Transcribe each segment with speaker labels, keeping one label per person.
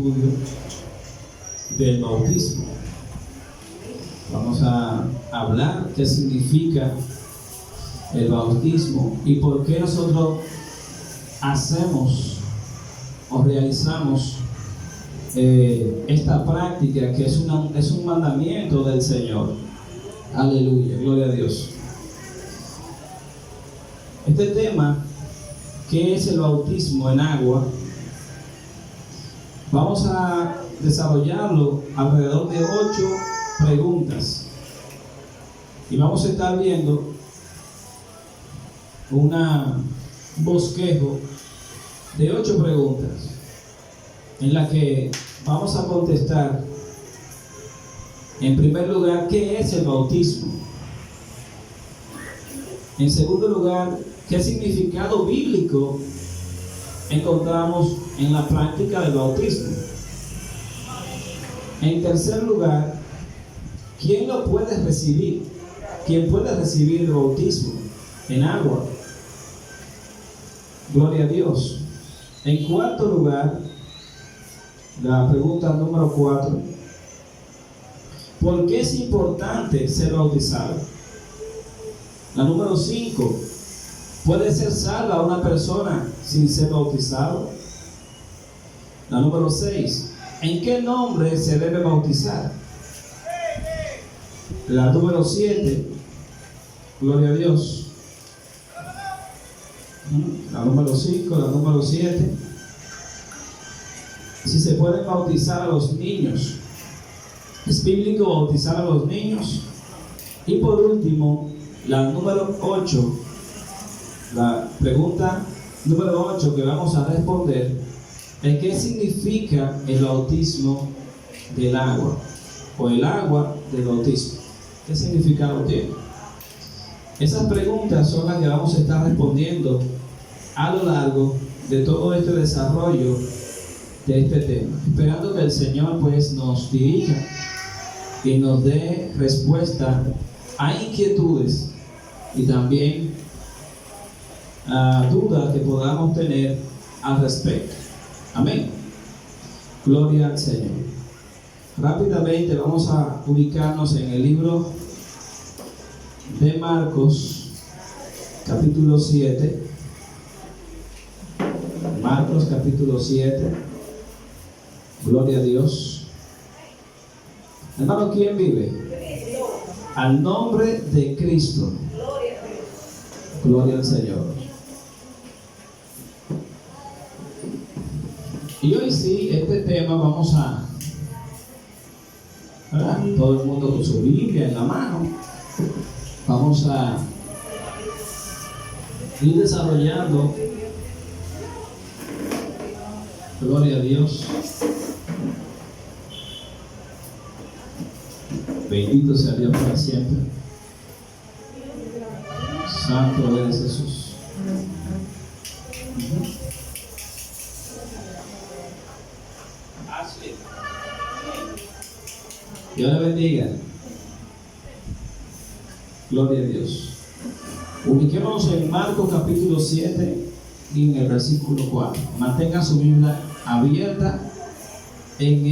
Speaker 1: estudio del bautismo. Vamos a hablar qué significa el bautismo y por qué nosotros hacemos o realizamos esta práctica que es un mandamiento del Señor. Aleluya, gloria a Dios. Este tema, ¿qué es el bautismo en agua? Vamos a desarrollarlo alrededor de 8 preguntas y vamos a estar viendo un bosquejo de 8 preguntas en la que vamos a contestar en primer lugar ¿qué es el bautismo? En segundo lugar, ¿qué significado bíblico encontramos en la práctica del bautismo? En tercer lugar, ¿quién lo puede recibir? ¿Quién puede recibir el bautismo en agua? Gloria a Dios. En cuarto lugar, la pregunta número 4. ¿Por qué es importante ser bautizado? La número 5. ¿Puede ser salva una persona sin ser bautizado? La número 6. ¿En qué nombre se debe bautizar? La número 7. Gloria a Dios. La número 5, la número 7. Si se pueden bautizar a los niños. ¿Es bíblico bautizar a los niños? Y por último, la número 8. La pregunta número 8 que vamos a responder es ¿qué significa el bautismo del agua? O el agua del bautismo. ¿Qué significado tiene? Esas preguntas son las que vamos a estar respondiendo a lo largo de todo este desarrollo de este tema, esperando que el Señor pues nos dirija y nos dé respuesta a inquietudes y también a dudas que podamos tener al respecto. Amén. Gloria al Señor. Rápidamente vamos a ubicarnos en el libro de Marcos, capítulo 7. Marcos, capítulo 7. Gloria a Dios. Hermano, ¿quién vive? Al nombre de Cristo. Gloria al Señor. Y hoy sí, este tema vamos a, ¿verdad? Todo el mundo con su Biblia en la mano. Vamos a ir desarrollando. Gloria a Dios. Bendito sea Dios para siempre. Santo eres Jesús. Dios le bendiga. Gloria a Dios. Ubiquémonos en Marcos capítulo 7 y en el versículo 4. Mantenga su Biblia abierta en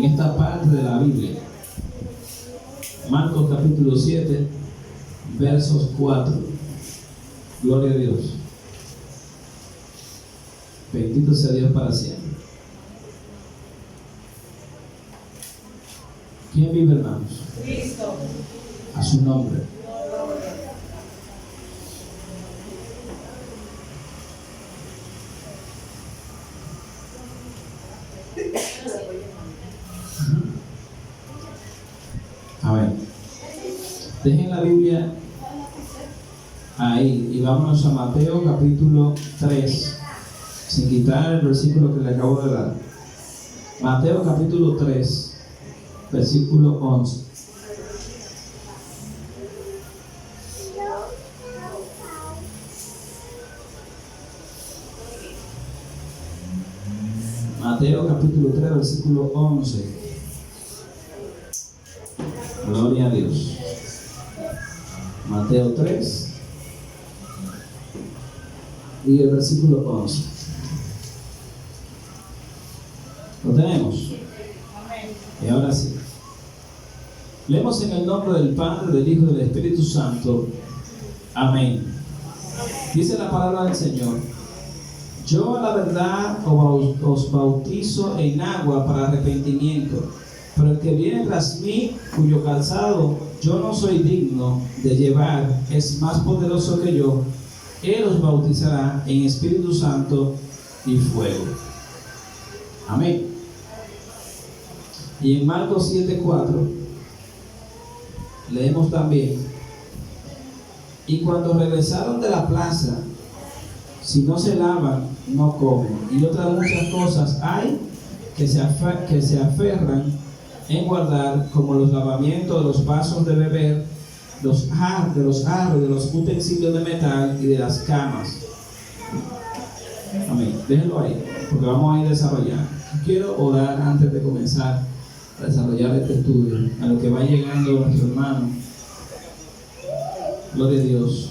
Speaker 1: esta parte de la Biblia. Marcos capítulo 7, versos 4. Gloria a Dios. Bendito sea Dios para siempre. ¿Quién vive, hermanos?
Speaker 2: Cristo.
Speaker 1: A su nombre. A ver, dejen la Biblia ahí y vámonos a Mateo capítulo 3, sin quitar el versículo que le acabo de dar. Mateo capítulo 3, versículo 11. Mateo capítulo 3, versículo 11. Gloria a Dios. Mateo 3 y el versículo 11. ¿Lo tenemos? Y ahora sí. Leemos en el nombre del Padre, del Hijo y del Espíritu Santo. Amén. Dice la palabra del Señor: yo a la verdad os bautizo en agua para arrepentimiento, pero el que viene tras mí, cuyo calzado yo no soy digno de llevar, es más poderoso que yo. Él os bautizará en Espíritu Santo y fuego. Amén. Y en Marcos 7:4 leemos también: y cuando regresaron de la plaza, si no se lavan, no comen. Y otras muchas cosas hay que se aferran en guardar, como los lavamientos de los vasos de beber, de los jarros, de los utensilios de metal y de las camas. Amén. Déjenlo ahí, porque vamos a ir desarrollando. Quiero orar antes de comenzar a desarrollar este estudio. A lo que va llegando nuestro hermano, gloria a Dios.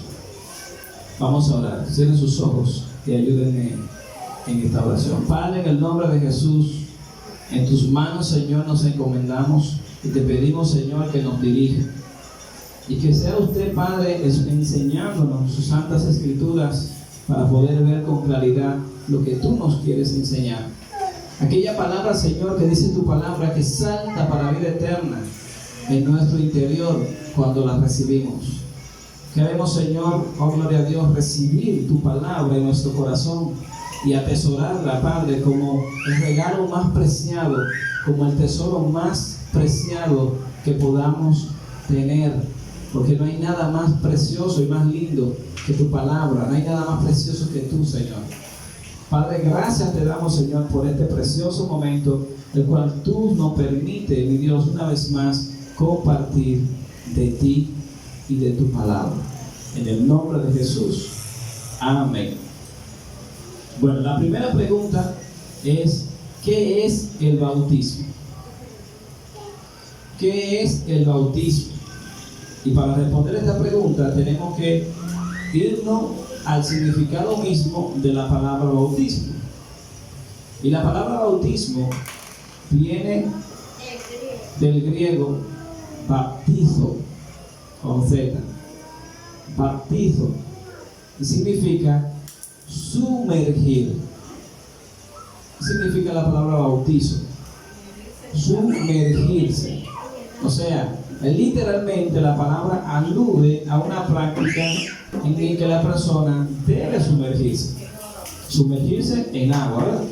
Speaker 1: Vamos a orar. Cierren sus ojos y ayúdenme en esta oración. Padre, en el nombre de Jesús, en tus manos, Señor, nos encomendamos y te pedimos, Señor, que nos dirija. Y que sea usted, Padre, enseñándonos sus santas escrituras para poder ver con claridad lo que tú nos quieres enseñar. Aquella palabra, Señor, que dice tu palabra, que salta para vida eterna en nuestro interior cuando la recibimos. Queremos, Señor, oh gloria a Dios, recibir tu palabra en nuestro corazón y atesorarla, Padre, como el regalo más preciado, como el tesoro más preciado que podamos tener, porque no hay nada más precioso y más lindo que tu palabra, no hay nada más precioso que tú, Señor. Padre, gracias te damos, Señor, por este precioso momento, el cual tú nos permites, mi Dios, una vez más, compartir de ti y de tu palabra. En el nombre de Jesús. Amén. Bueno, la primera pregunta es: ¿qué es el bautismo? ¿Qué es el bautismo? Y para responder esta pregunta tenemos que irnos al significado mismo de la palabra bautismo. Y la palabra bautismo viene del griego baptizo, con Z. Baptizo, y significa sumergir. ¿Qué significa la palabra bautizo? Sumergirse. O sea, literalmente la palabra alude a una práctica en que la persona debe sumergirse. Sumergirse en agua, ¿verdad?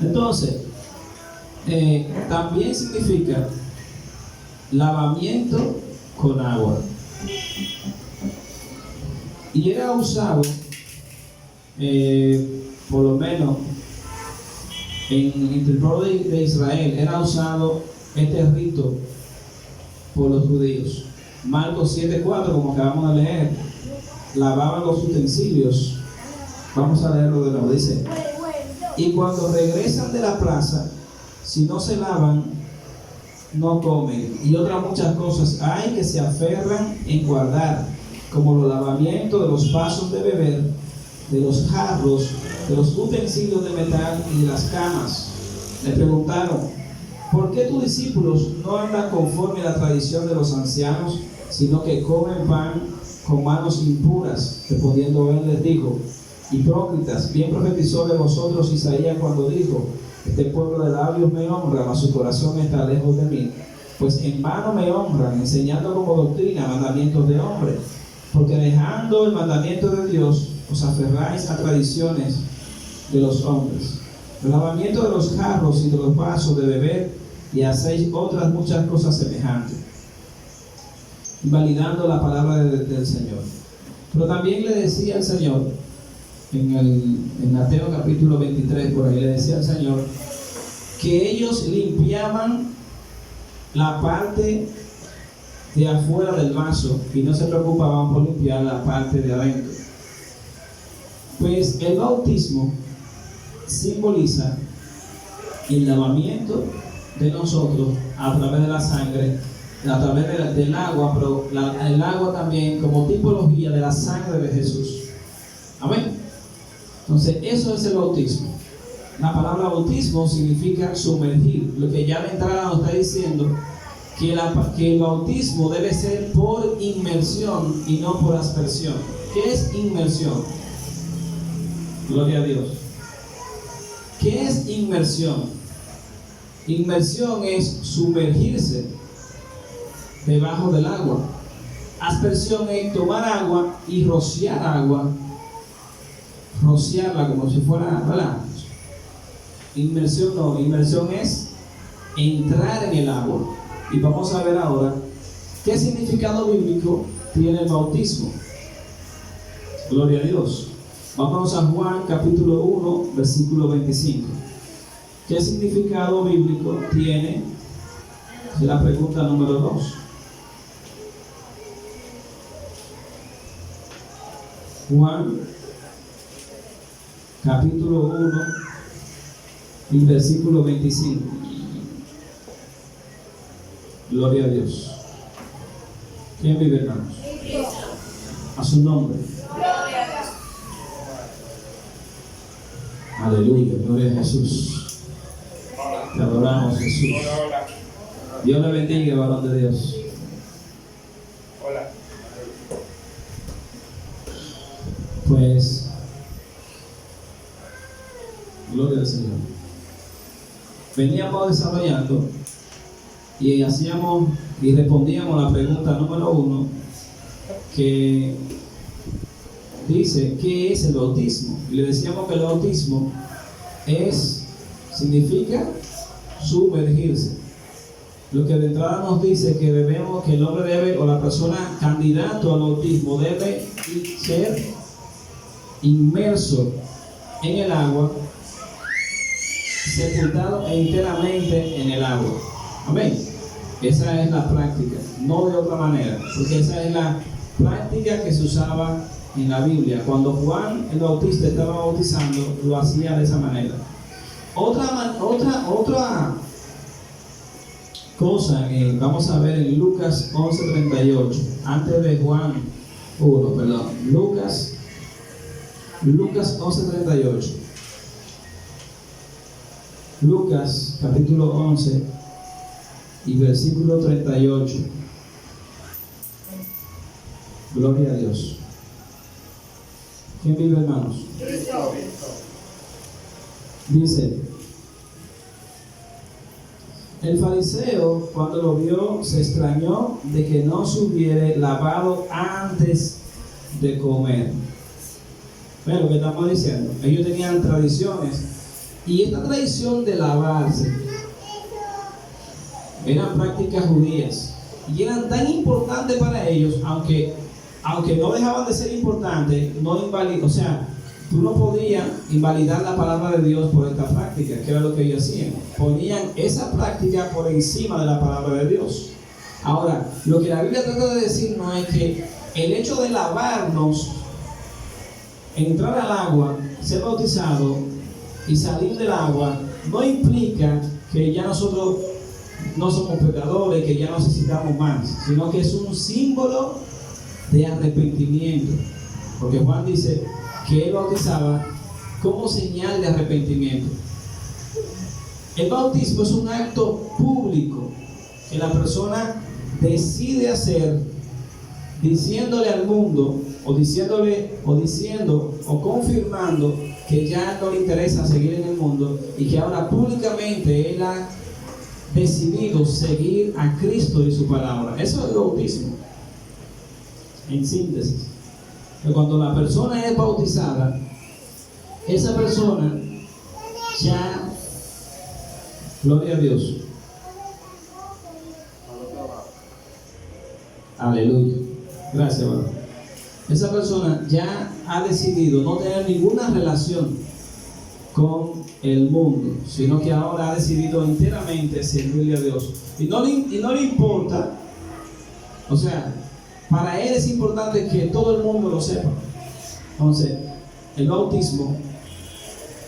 Speaker 1: Entonces, también significa lavamiento con agua. Y era usado, por lo menos en el pueblo de Israel, era usado este rito por los judíos. Marcos 7:4, como acabamos de leer, lavaban los utensilios. Vamos a leerlo de nuevo. Dice: y cuando regresan de la plaza, si no se lavan, no comen. Y otras muchas cosas hay que se aferran en guardar, como los lavamientos de los vasos de beber, de los jarros, de los utensilios de metal y de las camas. Le preguntaron: ¿por qué tus discípulos no andan conforme a la tradición de los ancianos, sino que comen pan con manos impuras? Respondiendo él les dijo: hipócritas, bien profetizó de vosotros Isaías cuando dijo: este pueblo de labios me honra, mas su corazón está lejos de mí. Pues en vano me honran, enseñando como doctrina mandamientos de hombres. Porque dejando el mandamiento de Dios, os aferráis a tradiciones de los hombres. El lavamiento de los jarros y de los vasos de beber, y hacéis otras muchas cosas semejantes, invalidando la palabra del Señor. Pero también le decía al Señor, en Mateo capítulo 23, por ahí le decía al Señor, que ellos limpiaban la parte de afuera del vaso y no se preocupaban por limpiar la parte de adentro. Pues el bautismo simboliza el lavamiento de nosotros a través de la sangre, a través del agua, pero el agua también como tipología de la sangre de Jesús. Amén. Entonces eso es el bautismo. la palabra bautismo significa sumergir. Lo que ya de entrada nos está diciendo que el bautismo debe ser por inmersión y no por aspersión. ¿Qué es inmersión? Gloria a Dios. ¿Qué es inmersión? Inmersión es sumergirse debajo del agua. Aspersión es tomar agua y rociar agua, rociarla como si fuera, ¿verdad? Inmersión no, inmersión es entrar en el agua. Y vamos a ver ahora qué significado bíblico tiene el bautismo. Gloria a Dios. Vámonos a Juan capítulo 1, versículo 25. ¿Qué significado bíblico tiene? Es la pregunta número 2. Juan capítulo 1 y versículo 25. Gloria a Dios. ¿Quién vive, hermanos? A su nombre. Aleluya, gloria a Jesús. Te adoramos, Jesús. Dios le bendiga, varón de Dios.
Speaker 2: Hola.
Speaker 1: Pues, gloria al Señor. Veníamos desarrollando y hacíamos y respondíamos la pregunta número 1, que dice, ¿qué es el bautismo? Y le decíamos que el bautismo significa sumergirse. Lo que de entrada nos dice que el hombre debe, o la persona candidato al bautismo, debe ser inmerso en el agua, sepultado enteramente en el agua. Amén. Esa es la práctica, no de otra manera, porque esa es la práctica que se usaba en la Biblia. Cuando Juan el Bautista estaba bautizando, lo hacía de esa manera. Otra cosa que vamos a ver en Lucas 11:38, antes de Juan 1, perdón, Lucas 11:38. Lucas capítulo 11 y versículo 38. Gloria a Dios. ¿Quién vive, hermanos? Dice: el fariseo, cuando lo vio, se extrañó de que no se hubiere lavado antes de comer. Bueno, lo que estamos diciendo, ellos tenían tradiciones, y esta tradición de lavarse eran prácticas judías y eran tan importantes para ellos, aunque no dejaban de ser importantes, o sea, tú no podías invalidar la palabra de Dios por esta práctica, que era lo que ellos hacían. Ponían esa práctica por encima de la palabra de Dios. Ahora, lo que la Biblia trata de decirnos es que el hecho de lavarnos, entrar al agua, ser bautizado y salir del agua, no implica que ya nosotros no somos pecadores, que ya no necesitamos más, sino que es un símbolo de arrepentimiento. Porque Juan dice que él bautizaba como señal de arrepentimiento. El bautismo es un acto público que la persona decide hacer, diciéndole al mundo, o confirmando que ya no le interesa seguir en el mundo y que ahora públicamente él ha decidido seguir a Cristo y su palabra. Eso es el bautismo, en síntesis. Que cuando la persona es bautizada, esa persona ya, gloria a Dios, aleluya, gracias, hermano. Esa persona ya ha decidido no tener ninguna relación con el mundo, sino que ahora ha decidido enteramente servirle a Dios. Y no le importa, o sea, para él es importante que todo el mundo lo sepa. Entonces, el bautismo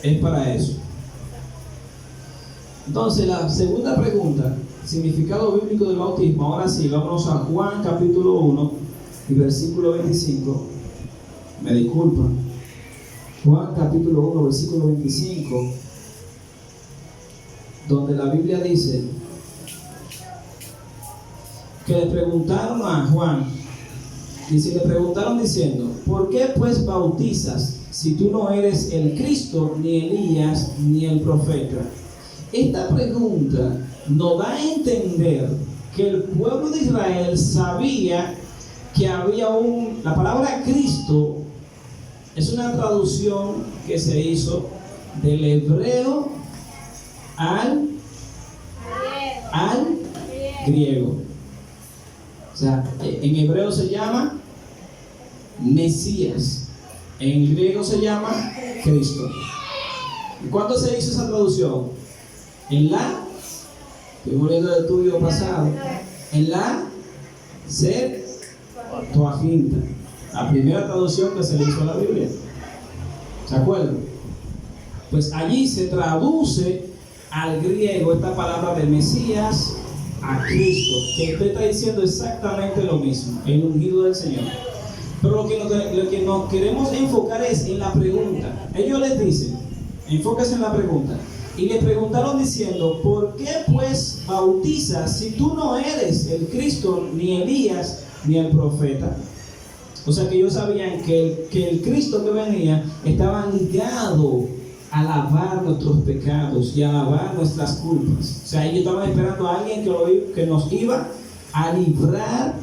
Speaker 1: es para eso. Entonces, la segunda pregunta, significado bíblico del bautismo. Ahora sí, vámonos a Juan capítulo 1 y versículo 25. Me disculpan. Juan capítulo 1, versículo 25. donde la Biblia dice que le preguntaron a Juan, dice, le preguntaron diciendo, ¿por qué pues bautizas si tú no eres el Cristo, ni Elías, ni el profeta? Esta pregunta nos da a entender que el pueblo de Israel sabía que había la palabra Cristo es una traducción que se hizo del hebreo al griego. O sea, en hebreo se llama Mesías, en griego se llama Cristo. ¿Y cuándo se hizo esa traducción? Estoy muriendo del estudio pasado, en la Septuaginta, la primera traducción que se le hizo a la Biblia. ¿Se acuerdan? Pues allí se traduce al griego esta palabra de Mesías a Cristo, que usted está diciendo exactamente lo mismo, el ungido del Señor. Pero lo que nos queremos enfocar es en la pregunta. Ellos les dicen, enfóquese en la pregunta. Y le preguntaron diciendo, ¿por qué pues bautizas si tú no eres el Cristo, ni Elías, ni el profeta? O sea que ellos sabían que el Cristo que venía estaba ligado a lavar nuestros pecados y a lavar nuestras culpas. O sea, ellos estaban esperando a alguien que nos iba a librar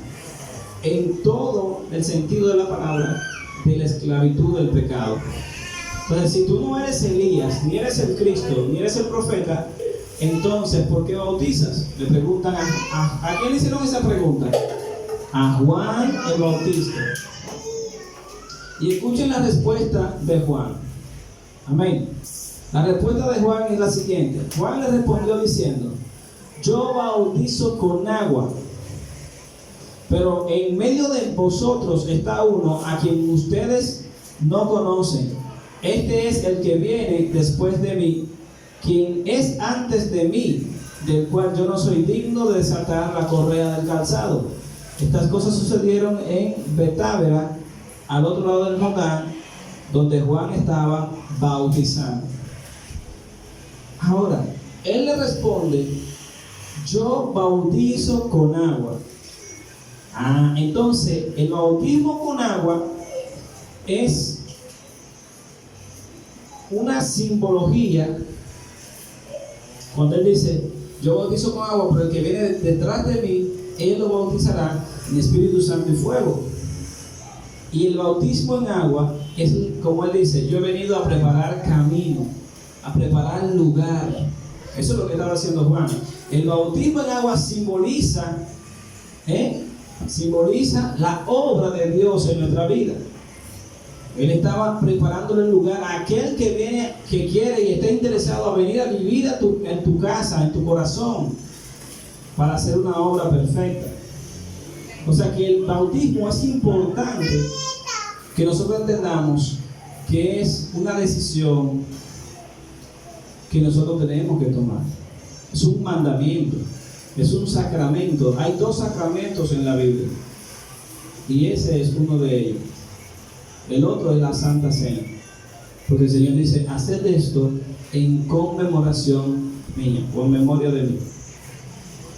Speaker 1: en todo el sentido de la palabra de la esclavitud del pecado. Entonces, si tú no eres Elías, ni eres el Cristo, ni eres el profeta, entonces, ¿por qué bautizas? Le preguntan ¿a quién le hicieron esa pregunta? A Juan el Bautista. Y escuchen la respuesta de Juan. Amén. La respuesta de Juan es la siguiente. Juan le respondió diciendo, yo bautizo con agua, pero en medio de vosotros está uno a quien ustedes no conocen. Este es el que viene después de mí, quien es antes de mí, del cual yo no soy digno de desatar la correa del calzado. Estas cosas sucedieron en Betábara, al otro lado del Jordán, donde Juan estaba bautizando. Ahora, él le responde, yo bautizo con agua. Entonces, el bautismo con agua es una simbología. Cuando él dice, yo bautizo con agua, pero el que viene detrás de mí, él lo bautizará en Espíritu Santo y fuego. Y el bautismo en agua es, como él dice, yo he venido a preparar camino, a preparar lugar. Eso es lo que estaba haciendo Juan. El bautismo en agua simboliza la obra de Dios en nuestra vida. Él estaba preparándole el lugar a aquel que viene, que quiere y está interesado a venir a vivir en tu casa, en tu corazón, para hacer una obra perfecta. O sea que el bautismo es importante que nosotros entendamos que es una decisión que nosotros tenemos que tomar. Es un mandamiento, es un sacramento. Hay 2 sacramentos en la Biblia y ese es uno de ellos. El otro es la Santa Cena, porque el Señor dice, haced esto en conmemoración mía, o en memoria de mí.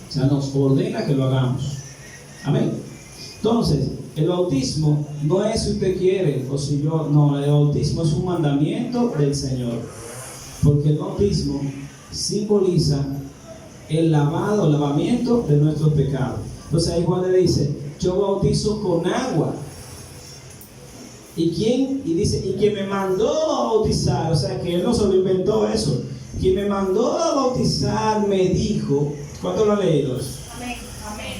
Speaker 1: O sea, nos ordena que lo hagamos. Amén. Entonces, el bautismo no es si usted quiere o si yo, no, el bautismo es un mandamiento del Señor, porque el bautismo simboliza el lavamiento de nuestros pecados. Entonces ahí Juan le dice, yo bautizo con agua. ¿Y quién? Y dice, y quien me mandó a bautizar, o sea que él no se lo inventó eso. Quien me mandó a bautizar me dijo, ¿cuánto lo han leído?
Speaker 3: Amén, amén.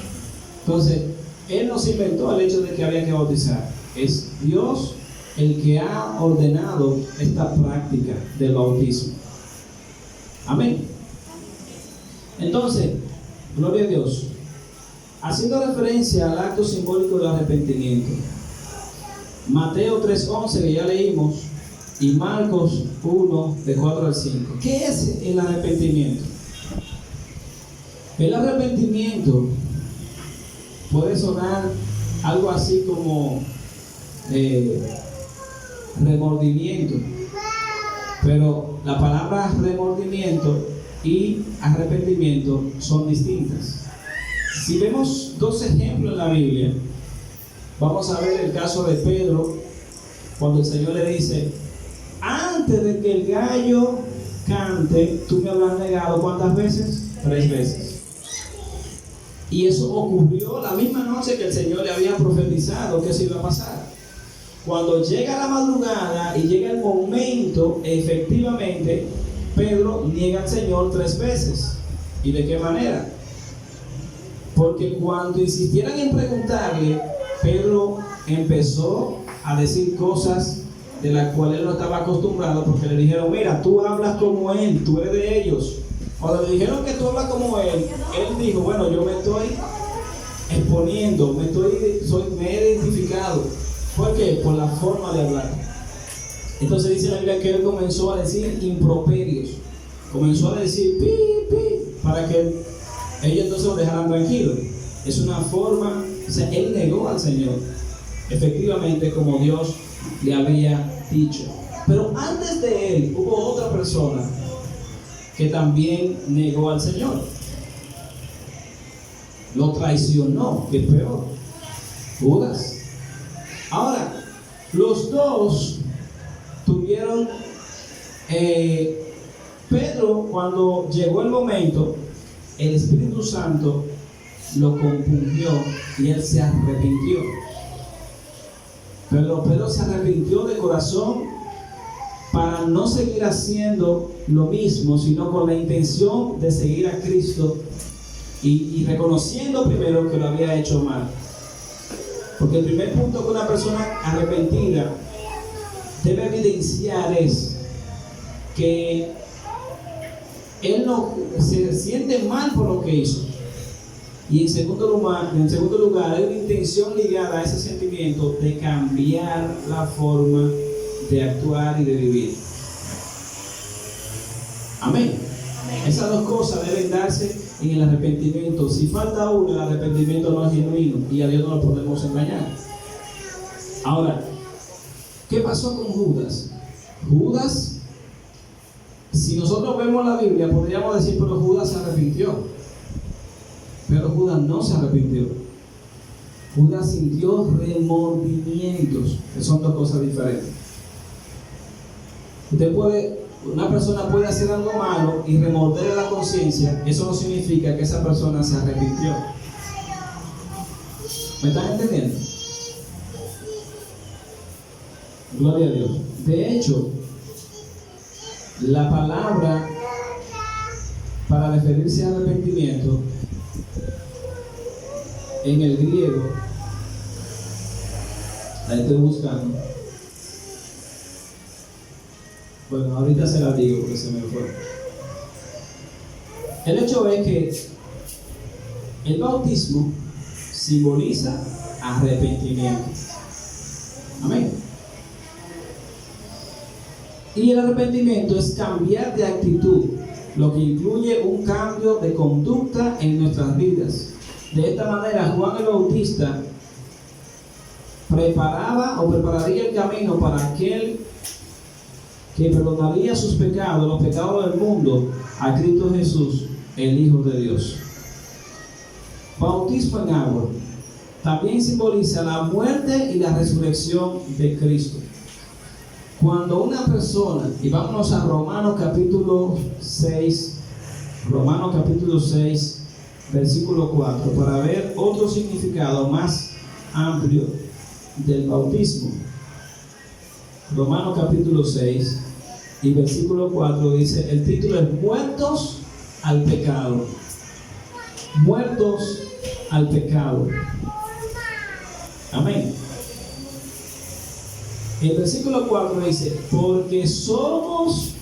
Speaker 1: Entonces, él no se inventó el hecho de que había que bautizar. Es Dios el que ha ordenado esta práctica del bautismo. Amén. Entonces, gloria a Dios. Haciendo referencia al acto simbólico del arrepentimiento, Mateo 3:11 que ya leímos y Marcos 1 de 4 al 5. ¿Qué es el arrepentimiento? El arrepentimiento puede sonar algo así como remordimiento, pero la palabra remordimiento y arrepentimiento son distintas. Si vemos dos ejemplos en la Biblia, vamos a ver el caso de Pedro, cuando el Señor le dice: antes de que el gallo cante, tú me habrás negado ¿cuántas veces? 3 veces. Y eso ocurrió la misma noche que el Señor le había profetizado que eso iba a pasar. Cuando llega la madrugada y llega el momento, efectivamente, Pedro niega al Señor 3 veces. ¿Y de qué manera? Porque cuando insistieran en preguntarle, Pedro empezó a decir cosas de las cuales él no estaba acostumbrado, porque le dijeron: mira, tú hablas como él, tú eres de ellos. Cuando le dijeron que tú hablas como él dijo: bueno, yo me estoy exponiendo, me he identificado. ¿Por qué? Por la forma de hablar. Entonces dice la Biblia que él comenzó a decir improperios, comenzó a decir pi, pi, para que ellos entonces lo dejaran tranquilo. Es una forma, o sea, él negó al Señor, efectivamente, como Dios le había dicho. Pero antes de él hubo otra persona que también negó al Señor, lo traicionó, que es peor, Judas. Ahora, los dos tuvieron, Pedro, cuando llegó el momento, el Espíritu Santo lo compungió y él se arrepintió. Pero Pedro se arrepintió de corazón para no seguir haciendo lo mismo, sino con la intención de seguir a Cristo y reconociendo primero que lo había hecho mal. Porque el primer punto que una persona arrepentida debe evidenciar es que él no se siente mal por lo que hizo. Y en segundo lugar, hay una intención ligada a ese sentimiento de cambiar la forma de actuar y de vivir. Amén. Esas dos cosas deben darse en el arrepentimiento. Si falta uno, el arrepentimiento no es genuino y a Dios no lo podemos engañar. Ahora, ¿qué pasó con Judas? Judas, si nosotros vemos la Biblia, podríamos decir: pero Judas se arrepintió. Pero Judas no se arrepintió. Judas sintió remordimientos, que son dos cosas diferentes. Una persona puede hacer algo malo y remorderle la conciencia. Eso no significa que esa persona se arrepintió. ¿Me están entendiendo? Gloria a Dios. De hecho, la palabra para referirse a arrepentimiento en el griego, la estoy buscando. Bueno, ahorita se la digo porque se me fue. El hecho es que el bautismo simboliza arrepentimiento. Amén. Y el arrepentimiento es cambiar de actitud, lo que incluye un cambio de conducta en nuestras vidas. De esta manera, Juan el Bautista prepararía el camino para aquel que perdonaría sus pecados, los pecados del mundo, a Cristo Jesús, el Hijo de Dios. Bautismo en agua también simboliza la muerte y la resurrección de Cristo. Cuando una persona, y vámonos a Romanos capítulo 6, versículo 4, para ver otro significado más amplio del bautismo. Romanos capítulo 6 y versículo 4 dice, el título es muertos al pecado. Muertos al pecado. Amén. El versículo 4 dice, porque somos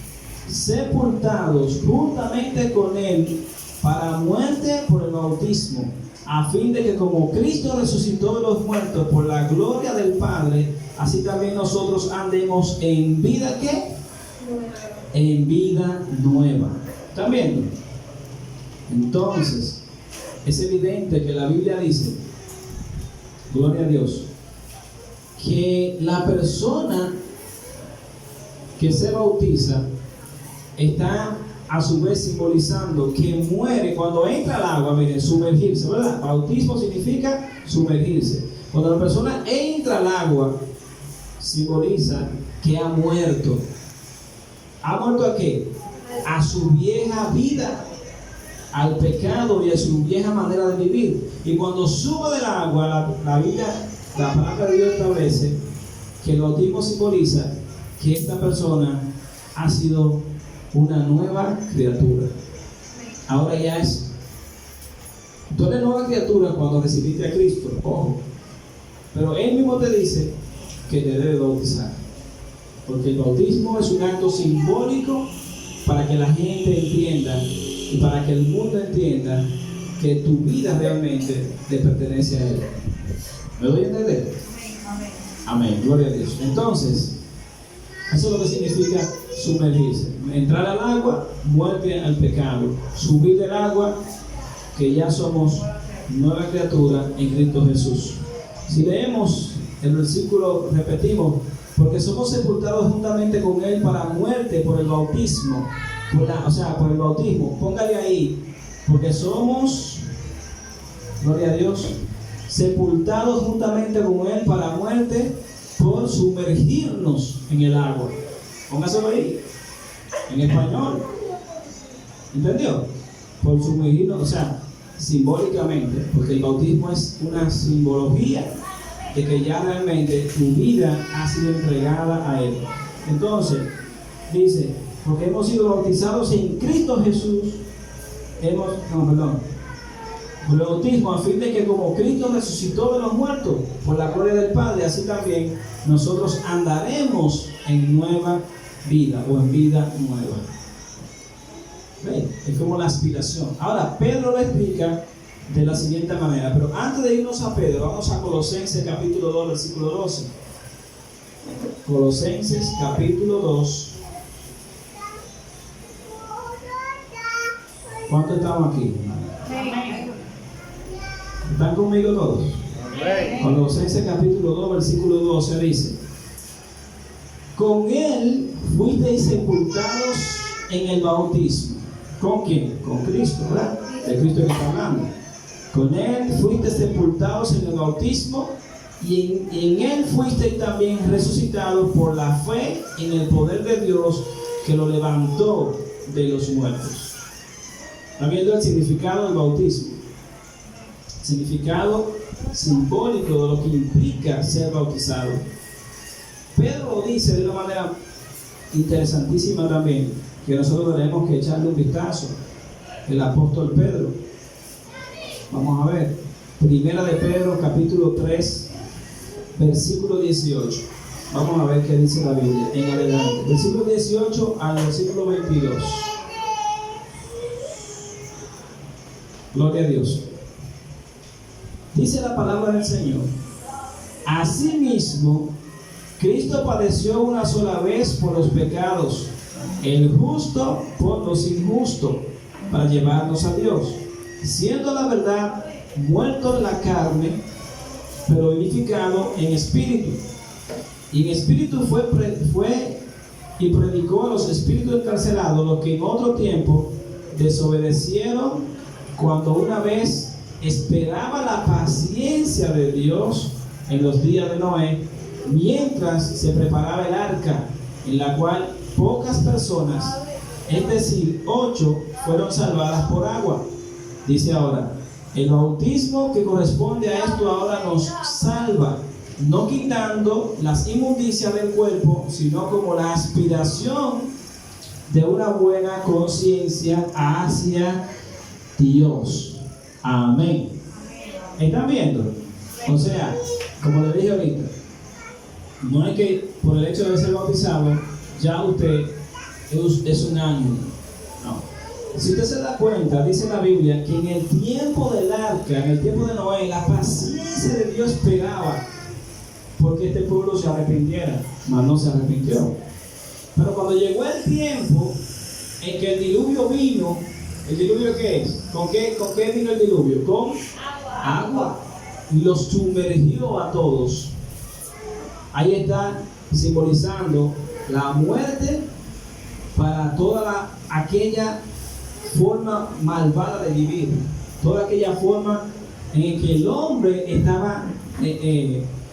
Speaker 1: sepultados juntamente con Él para muerte por el bautismo, a fin de que como Cristo resucitó de los muertos por la gloria del Padre, así también nosotros andemos en vida, ¿qué? En vida nueva. ¿Están viendo? Entonces, es evidente que la Biblia dice, gloria a Dios, que la persona que se bautiza está a su vez simbolizando que muere cuando entra al agua, miren, sumergirse, ¿verdad? Bautismo significa sumergirse. Cuando la persona entra al agua, simboliza que ha muerto. ¿Ha muerto a qué? A su vieja vida, al pecado y a su vieja manera de vivir. Y cuando sube del agua, la Biblia, la palabra de Dios establece que el bautismo simboliza que esta persona ha sido una nueva criatura. Ahora ya es. Tú eres nueva criatura cuando recibiste a Cristo, ojo. Pero Él mismo te dice que te debe bautizar. Porque el bautismo es un acto simbólico para que la gente entienda y para que el mundo entienda que tu vida realmente le pertenece a Él. ¿Me doy a entender? Amén, gloria a Dios. Entonces, eso es lo que significa sumergirse. Entrar al agua, muerte al pecado. Subir del agua, que ya somos nueva criatura en Cristo Jesús. Si leemos el versículo, repetimos, porque somos sepultados juntamente con Él para muerte por el bautismo. Por el bautismo. Póngale ahí, porque somos, gloria a Dios, sepultados juntamente con Él para muerte por sumergirnos en el agua. Póngaselo ahí, en español. ¿Entendió? Por sumergirnos, o sea, simbólicamente, porque el bautismo es una simbología de que ya realmente tu vida ha sido entregada a Él. Entonces, dice, porque hemos sido bautizados en Cristo Jesús, por el bautismo, a fin de que como Cristo resucitó de los muertos por la gloria del Padre, así también nosotros andaremos en nueva vida o en vida nueva. ¿Ven? Es como la aspiración. Ahora, Pedro lo explica de la siguiente manera, pero antes de irnos a Pedro, vamos a Colosenses capítulo 2, versículo 12. Colosenses capítulo 2. ¿Cuántos estamos aquí? ¿Están conmigo todos? Colosenses capítulo 2, versículo 12 dice: con Él fuisteis sepultados en el bautismo. ¿Con quién? Con Cristo, ¿verdad? De Cristo que está hablando. Con Él fuisteis sepultados en el bautismo y en Él fuisteis también resucitados por la fe en el poder de Dios que lo levantó de los muertos. ¿Está viendo el significado del bautismo? Significado simbólico de lo que implica ser bautizado. Pedro lo dice de una manera interesantísima también, que nosotros tenemos que echarle un vistazo. El apóstol Pedro. Vamos a ver. Primera de Pedro, capítulo 3, versículo 18. Vamos a ver qué dice la Biblia en adelante. Versículo 18 al versículo 22. Gloria a Dios. Dice la palabra del Señor: asimismo, Cristo padeció una sola vez por los pecados, el justo por los injustos, para llevarnos a Dios, siendo la verdad muerto en la carne, pero vivificado en espíritu. Y en espíritu fue y predicó a los espíritus encarcelados, los que en otro tiempo desobedecieron, cuando una vez esperaba la paciencia de Dios en los días de Noé, mientras se preparaba el arca, en la cual pocas personas, es decir, 8, fueron salvadas por agua. Dice ahora, el bautismo que corresponde a esto ahora nos salva, no quitando las inmundicias del cuerpo, sino como la aspiración de una buena conciencia hacia Dios. Amén. ¿Están viendo? O sea, como le dije ahorita, no es que por el hecho de ser bautizado ya usted es un ángel. No. Si usted se da cuenta, dice la Biblia que en el tiempo del arca, en el tiempo de Noé, la paciencia de Dios esperaba porque este pueblo se arrepintiera, mas no se arrepintió. Pero cuando llegó el tiempo en que el diluvio vino, ¿el diluvio qué es? ¿Con qué vino el diluvio? Con agua. Y los sumergió a todos. Ahí está simbolizando la muerte para toda aquella forma malvada de vivir, toda aquella forma en que el hombre estaba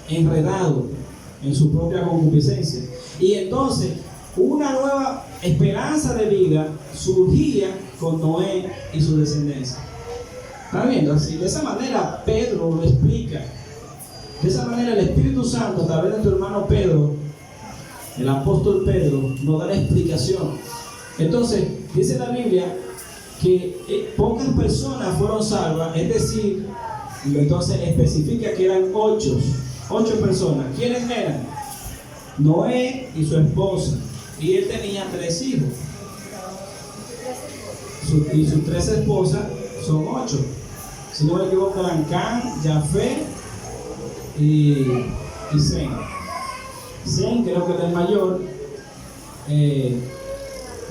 Speaker 1: enredado en su propia concupiscencia. Y entonces una nueva esperanza de vida surgía con Noé y su descendencia. ¿Están viendo? Así, de esa manera Pedro lo explica. De esa manera el Espíritu Santo, a través de tu hermano Pedro, el apóstol Pedro, nos da la explicación. Entonces, dice la Biblia que pocas personas fueron salvas, es decir, entonces especifica que eran ocho personas. ¿Quiénes eran? Noé y su esposa, y él tenía 3 hijos. Y sus 3 esposas son 8. Si no me equivoco, eran Can, Jafet y Sem. Sem creo que era el mayor,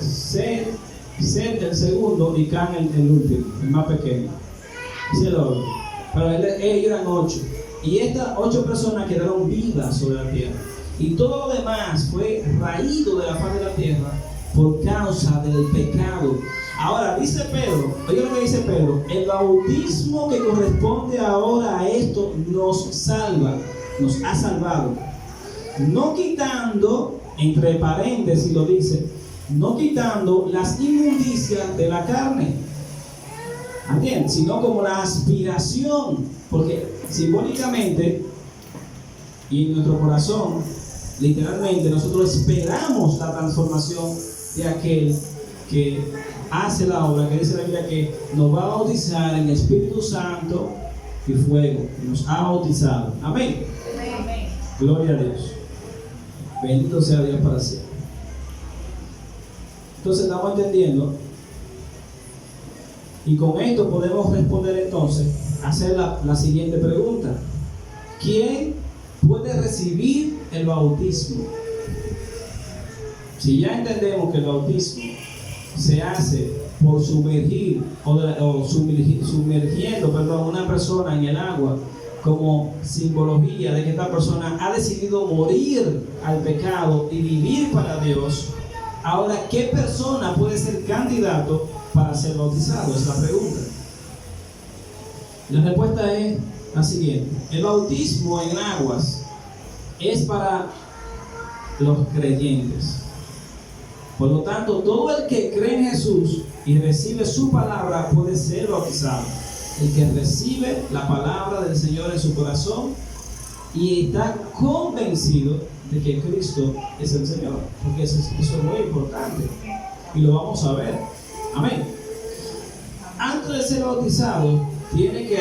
Speaker 1: Set el segundo y Can el último, el más pequeño. Ese es el orden. Pero ellos eran 8. Y estas 8 personas quedaron vivas sobre la tierra. Y todo lo demás fue raído de la faz de la tierra por causa del pecado. Ahora dice Pedro, oiga lo que dice Pedro: el bautismo que corresponde ahora a esto nos salva, nos ha salvado. No quitando, entre paréntesis lo dice, no quitando las inmundicias de la carne, ¿entienden? Sino como la aspiración, porque simbólicamente y en nuestro corazón, literalmente, nosotros esperamos la transformación de aquel que hace la obra, que dice la Biblia que nos va a bautizar en Espíritu Santo y fuego, que nos ha bautizado. Amén. Amén. Gloria a Dios. Bendito sea Dios para siempre. Entonces estamos entendiendo, y con esto podemos responder entonces, hacer la siguiente pregunta: ¿quién puede recibir el bautismo? Si ya entendemos que el bautismo se hace por sumergiendo una persona en el agua, como simbología de que esta persona ha decidido morir al pecado y vivir para Dios, ahora, ¿qué persona puede ser candidato para ser bautizado? Es la pregunta. La respuesta es la siguiente: el bautismo en aguas es para los creyentes. Por lo tanto, todo el que cree en Jesús y recibe su palabra puede ser bautizado. El que recibe la palabra del Señor en su corazón y está convencido de que Cristo es el Señor, porque eso es muy importante y lo vamos a ver. Amén. Antes de ser bautizado, tiene que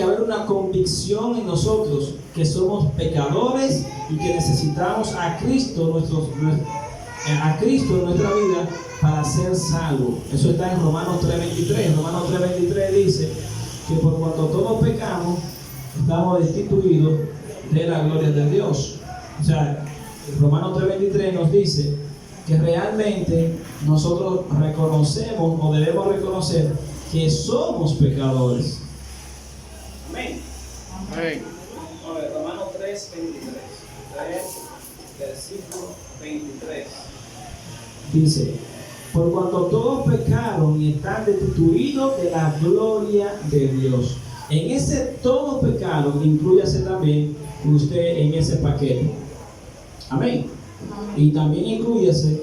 Speaker 1: haber una convicción en nosotros que somos pecadores y que necesitamos a Cristo en nuestra vida para ser salvos. Eso está en Romanos 3:23. Romanos 3:23 dice que por cuanto todos pecamos, estamos destituidos de la gloria de Dios. O sea, Romanos 3:23 nos dice que realmente nosotros reconocemos o debemos reconocer que somos pecadores. Amén. Amén. Romanos 3:23. Versículo 23. Dice: por cuanto todos pecaron y están destituidos de la gloria de Dios. En ese todos pecaron, inclúyase también usted en ese paquete. Amén. Y también inclúyase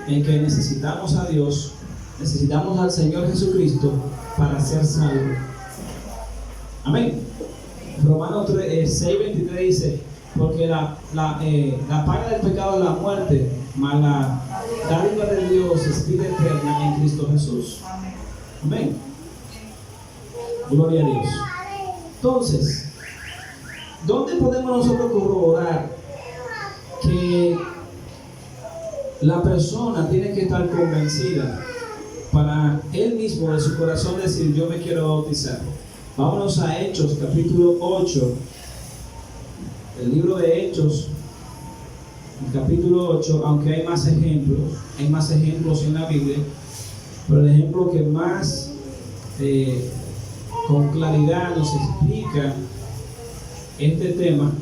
Speaker 1: en que necesitamos a Dios, necesitamos al Señor Jesucristo para ser salvos. Amén. Romanos 6:23 dice: porque la paga del pecado es la muerte, mas la dádiva de Dios es vida eterna en Cristo Jesús. Amén. Gloria a Dios. Entonces, ¿dónde podemos nosotros corroborar que la persona tiene que estar convencida para él mismo de su corazón decir: yo me quiero bautizar? Vámonos a Hechos capítulo 8. El libro de Hechos, el capítulo 8, aunque hay más ejemplos en la Biblia, pero el ejemplo que más con claridad nos explica este tema,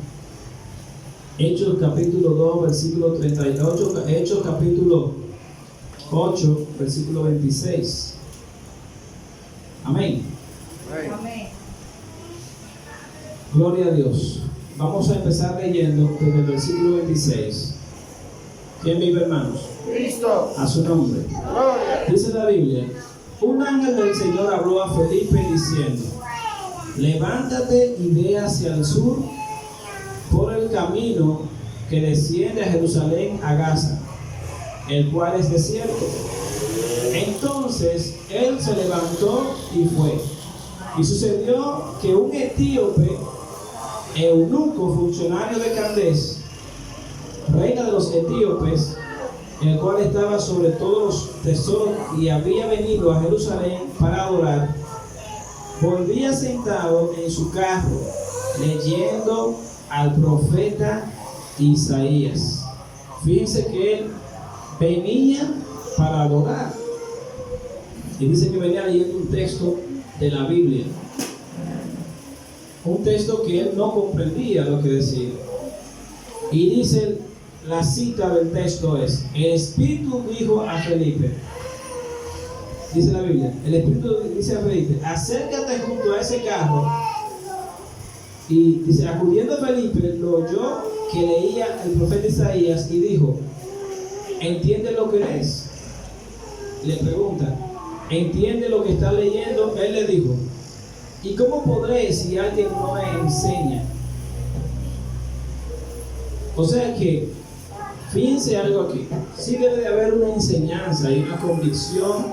Speaker 1: Hechos capítulo 2, versículo 38, Hechos capítulo 8, versículo 26. Amén.
Speaker 3: Amén.
Speaker 1: Gloria a Dios. Vamos a empezar leyendo desde el versículo 26. ¿Quién vive, hermanos?
Speaker 2: Cristo.
Speaker 1: A su nombre.
Speaker 2: Gloria.
Speaker 1: Dice la Biblia: un ángel del Señor habló a Felipe diciendo: levántate y ve hacia el sur por el camino que desciende a Jerusalén a Gaza, el cual es desierto. Entonces él se levantó y fue. Y sucedió que un etíope, eunuco, funcionario de Candace, reina de los etíopes, el cual estaba sobre todos los tesoros y había venido a Jerusalén para adorar, volvía sentado en su carro leyendo al profeta Isaías. Fíjense que él venía para adorar, y dice que venía leyendo un texto de la Biblia, un texto que él no comprendía lo que decía. Y dice, la cita del texto es: el Espíritu dijo a Felipe, dice la Biblia, el Espíritu dice a Felipe: acércate junto a ese carro. Y dice, acudiendo Felipe, lo oyó que leía el profeta Isaías y dijo: ¿entiende lo que lees? Le pregunta: ¿entiende lo que está leyendo? Él le dijo: ¿y cómo podré si alguien no me enseña? O sea que, fíjense algo aquí, sí debe de haber una enseñanza y una convicción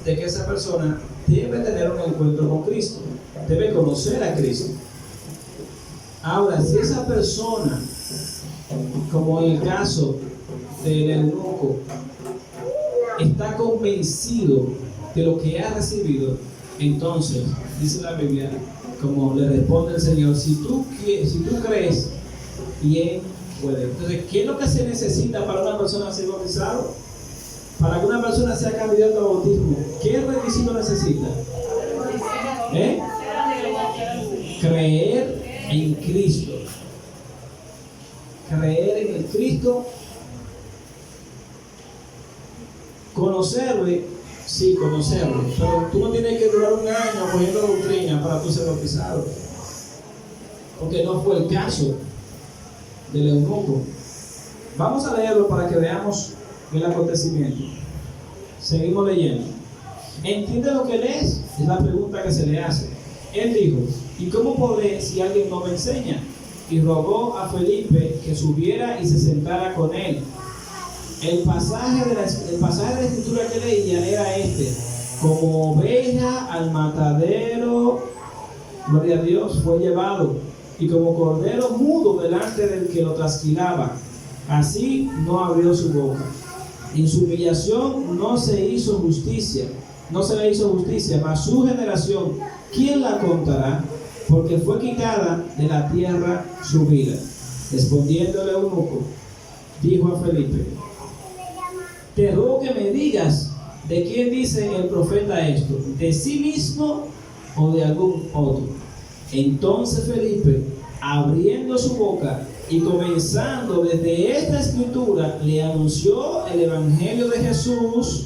Speaker 1: de que esa persona debe tener un encuentro con Cristo, debe conocer a Cristo. Ahora, si esa persona, como en el caso del eunuco, está convencido de lo que ha recibido, entonces, dice la Biblia, como le responde el Señor: si tú crees, bien puede. Entonces, ¿qué es lo que se necesita para una persona ser bautizado? Para que una persona sea candidata al bautismo, ¿qué requisito necesita? Creer en Cristo. Creer en el Cristo. Conocerle, sí, conocerlo, pero tú no tienes que durar un año cogiendo doctrina para tú ser bautizado, porque no fue el caso del eunuco. Vamos a leerlo para que veamos el acontecimiento. Seguimos leyendo. ¿Entiende lo que lees? Es la pregunta que se le hace. Él dijo: ¿y cómo podré si alguien no me enseña? Y rogó a Felipe que subiera y se sentara con él. El pasaje de la escritura que leía era este: como oveja al matadero, gloria a Dios, fue llevado, y como cordero mudo delante del que lo trasquilaba, así no abrió su boca. En su humillación no se le hizo justicia, mas su generación, ¿quién la contará? Porque fue quitada de la tierra su vida. Respondiéndole eunuco, dijo a Felipe: te ruego que me digas, ¿de quién dice el profeta esto? ¿De sí mismo o de algún otro? Entonces Felipe, abriendo su boca y comenzando desde esta escritura, le anunció el evangelio de Jesús,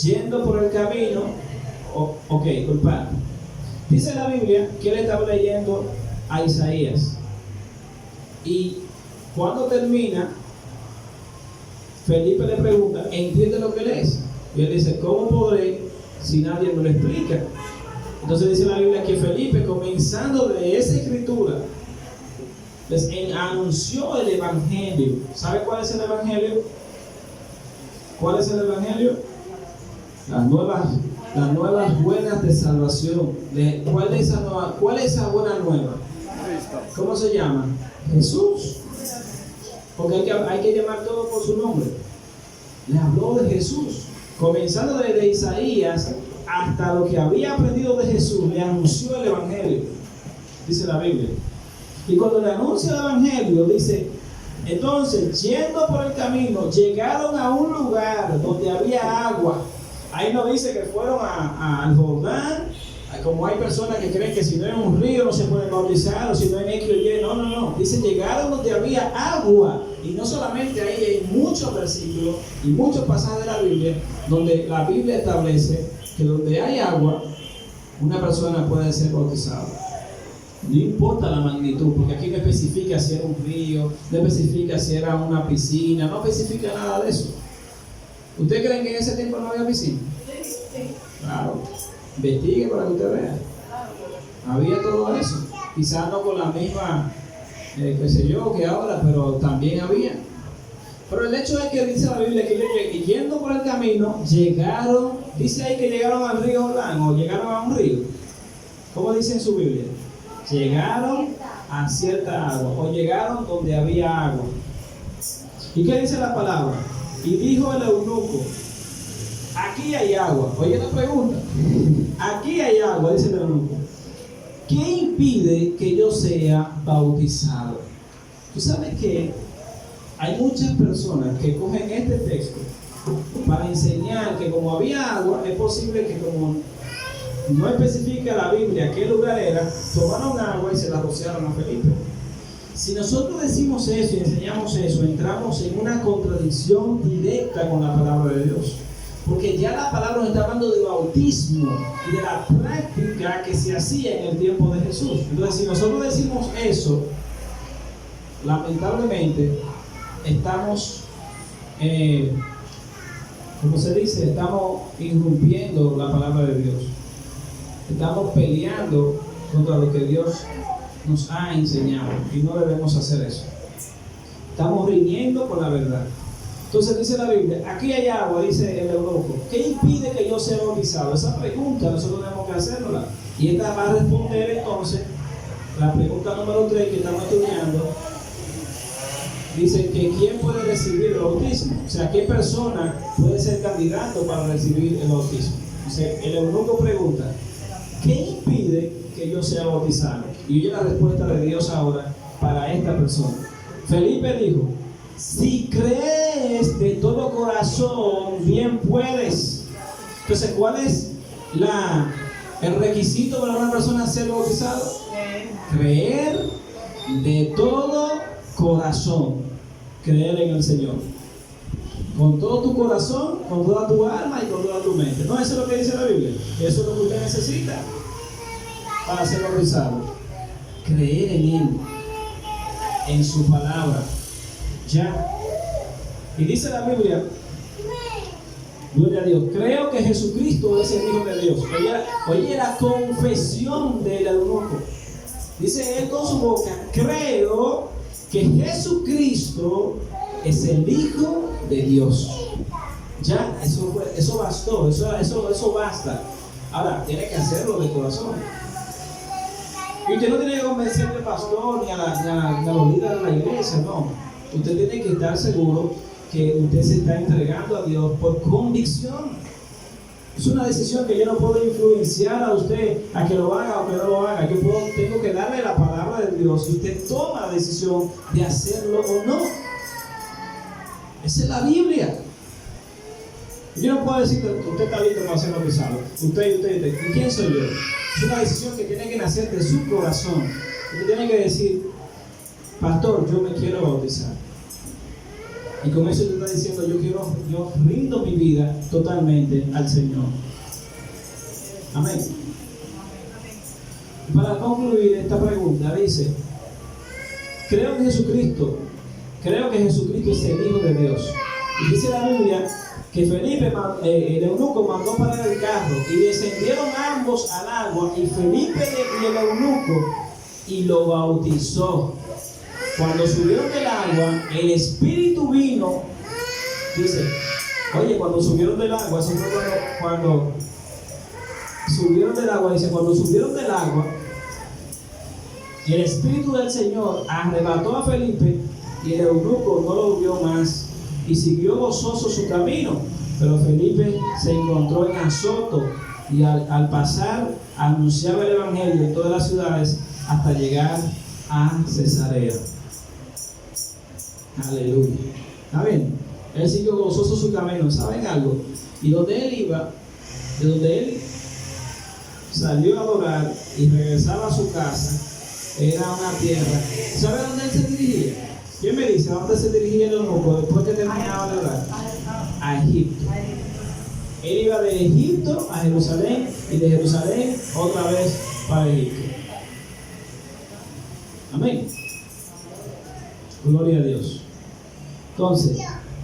Speaker 1: yendo por el camino. Culpable. Dice la Biblia que él estaba leyendo a Isaías, y cuando termina, Felipe le pregunta: ¿entiende lo que lees? Y él dice: ¿cómo podré si nadie me lo explica? Entonces dice la Biblia que Felipe, comenzando de esa escritura, les anunció el evangelio. ¿Sabe cuál es el evangelio? ¿Cuál es el evangelio? Las nuevas buenas de salvación. ¿Cuál es esa buena nueva? ¿Cómo se llama? Jesús. Porque hay que llamar todo por su nombre. Le habló de Jesús, comenzando desde Isaías hasta lo que había aprendido de Jesús. Le anunció el evangelio, dice la Biblia. Y cuando le anuncia el evangelio, dice: entonces, yendo por el camino, llegaron a un lugar donde había agua. Ahí no dice que fueron al Jordán Como hay personas que creen que si no es un río no se puede bautizar, o si no es X o Y. No. Dice, llegaron donde había agua. Y no solamente ahí, hay muchos versículos y muchos pasajes de la Biblia donde la Biblia establece que donde hay agua, una persona puede ser bautizada. No importa la magnitud, porque aquí no especifica si era un río, no especifica si era una piscina, no especifica nada de eso. ¿Ustedes creen que en ese tiempo no había piscina? Sí. Claro. Investigue para que usted vea. Había todo eso. Quizás no con la misma, qué sé yo, que ahora, pero también había. Pero el hecho es que dice la Biblia que yendo por el camino, llegaron, dice ahí que llegaron al río Jordán, o llegaron a un río. ¿Cómo dice en su Biblia? Llegaron a cierta agua, o llegaron donde había agua. ¿Y qué dice la palabra? Y dijo el eunuco, aquí hay agua. Oye la pregunta. Aquí hay agua, dice el eunuco. ¿Qué impide que yo sea bautizado? Tú sabes que hay muchas personas que cogen este texto para enseñar que como había agua, es posible que como no especifica la Biblia qué lugar era, tomaron agua y se la rociaron a Felipe. Si nosotros decimos eso y enseñamos eso, entramos en una contradicción directa con la palabra de Dios. Porque ya la palabra nos está hablando de bautismo y de la práctica que se hacía en el tiempo de Jesús. Entonces, si nosotros decimos eso, lamentablemente estamos, como se dice, estamos irrumpiendo la palabra de Dios. Estamos peleando contra lo que Dios nos ha enseñado y no debemos hacer eso. Estamos riñendo con la verdad. Entonces dice la Biblia, aquí hay agua, dice el eunuco. ¿Qué impide que yo sea bautizado? Esa pregunta nosotros tenemos que hacerla. Y esta va a responder entonces la pregunta número 3 que estamos estudiando. Dice que ¿quién puede recibir el bautismo? O sea, ¿qué persona puede ser candidato para recibir el bautismo? Entonces el eunuco pregunta, ¿qué impide que yo sea bautizado? Y oye la respuesta de Dios ahora para esta persona. Felipe dijo, si crees de todo corazón, bien puedes. Entonces, ¿cuál es el requisito para una persona ser bautizado? Creer de todo corazón. Creer en el Señor. Con todo tu corazón, con toda tu alma y con toda tu mente. No, eso es lo que dice la Biblia. Eso es lo que usted necesita para ser bautizado. Creer en Él, en su palabra. Ya. Y dice la Biblia, gloria a Dios, creo que Jesucristo es el Hijo de Dios. Oye la confesión del eunuco. Dice él con su boca, creo que Jesucristo es el Hijo de Dios. Ya, eso bastó, eso basta. Ahora, tiene que hacerlo de corazón. Y usted no tiene que convencer al pastor ni a los líderes de la iglesia, no. Usted tiene que estar seguro que usted se está entregando a Dios por convicción. Es una decisión que yo no puedo influenciar a usted a que lo haga o que no lo haga. Yo tengo que darle la palabra de Dios y usted toma la decisión de hacerlo o no. Esa es la Biblia. Yo no puedo decir que usted está listo para ser bautizado. Usted. ¿Y quién soy yo? Es una decisión que tiene que nacer de su corazón. Usted tiene que decir, pastor, yo me quiero bautizar. Y con eso usted está diciendo, yo rindo mi vida totalmente al Señor. Amén. Y para concluir esta pregunta, dice, creo que Jesucristo es el Hijo de Dios. Y dice la Biblia que Felipe, el eunuco, mandó parar el carro y descendieron ambos al agua y Felipe y el eunuco y lo bautizó. Cuando subieron del agua, el Espíritu vino, dice, oye, cuando subieron del agua, eso fue cuando subieron del agua, dice, cuando subieron del agua, el Espíritu del Señor arrebató a Felipe y el eunuco no lo vio más y siguió gozoso su camino. Pero Felipe se encontró en Azoto y al pasar anunciaba el Evangelio en todas las ciudades hasta llegar a Cesarea. Aleluya. ¿Está bien? Él siguió gozoso su camino. ¿Saben algo? Y donde él iba, de donde él salió a adorar y regresaba a su casa, era una tierra. ¿Sabe a dónde él se dirigía? ¿Quién me dice a dónde se dirigía el eunuco después que terminaba de orar? A Egipto. Él iba de Egipto a Jerusalén y de Jerusalén otra vez para Egipto. Amén. Gloria a Dios. Entonces,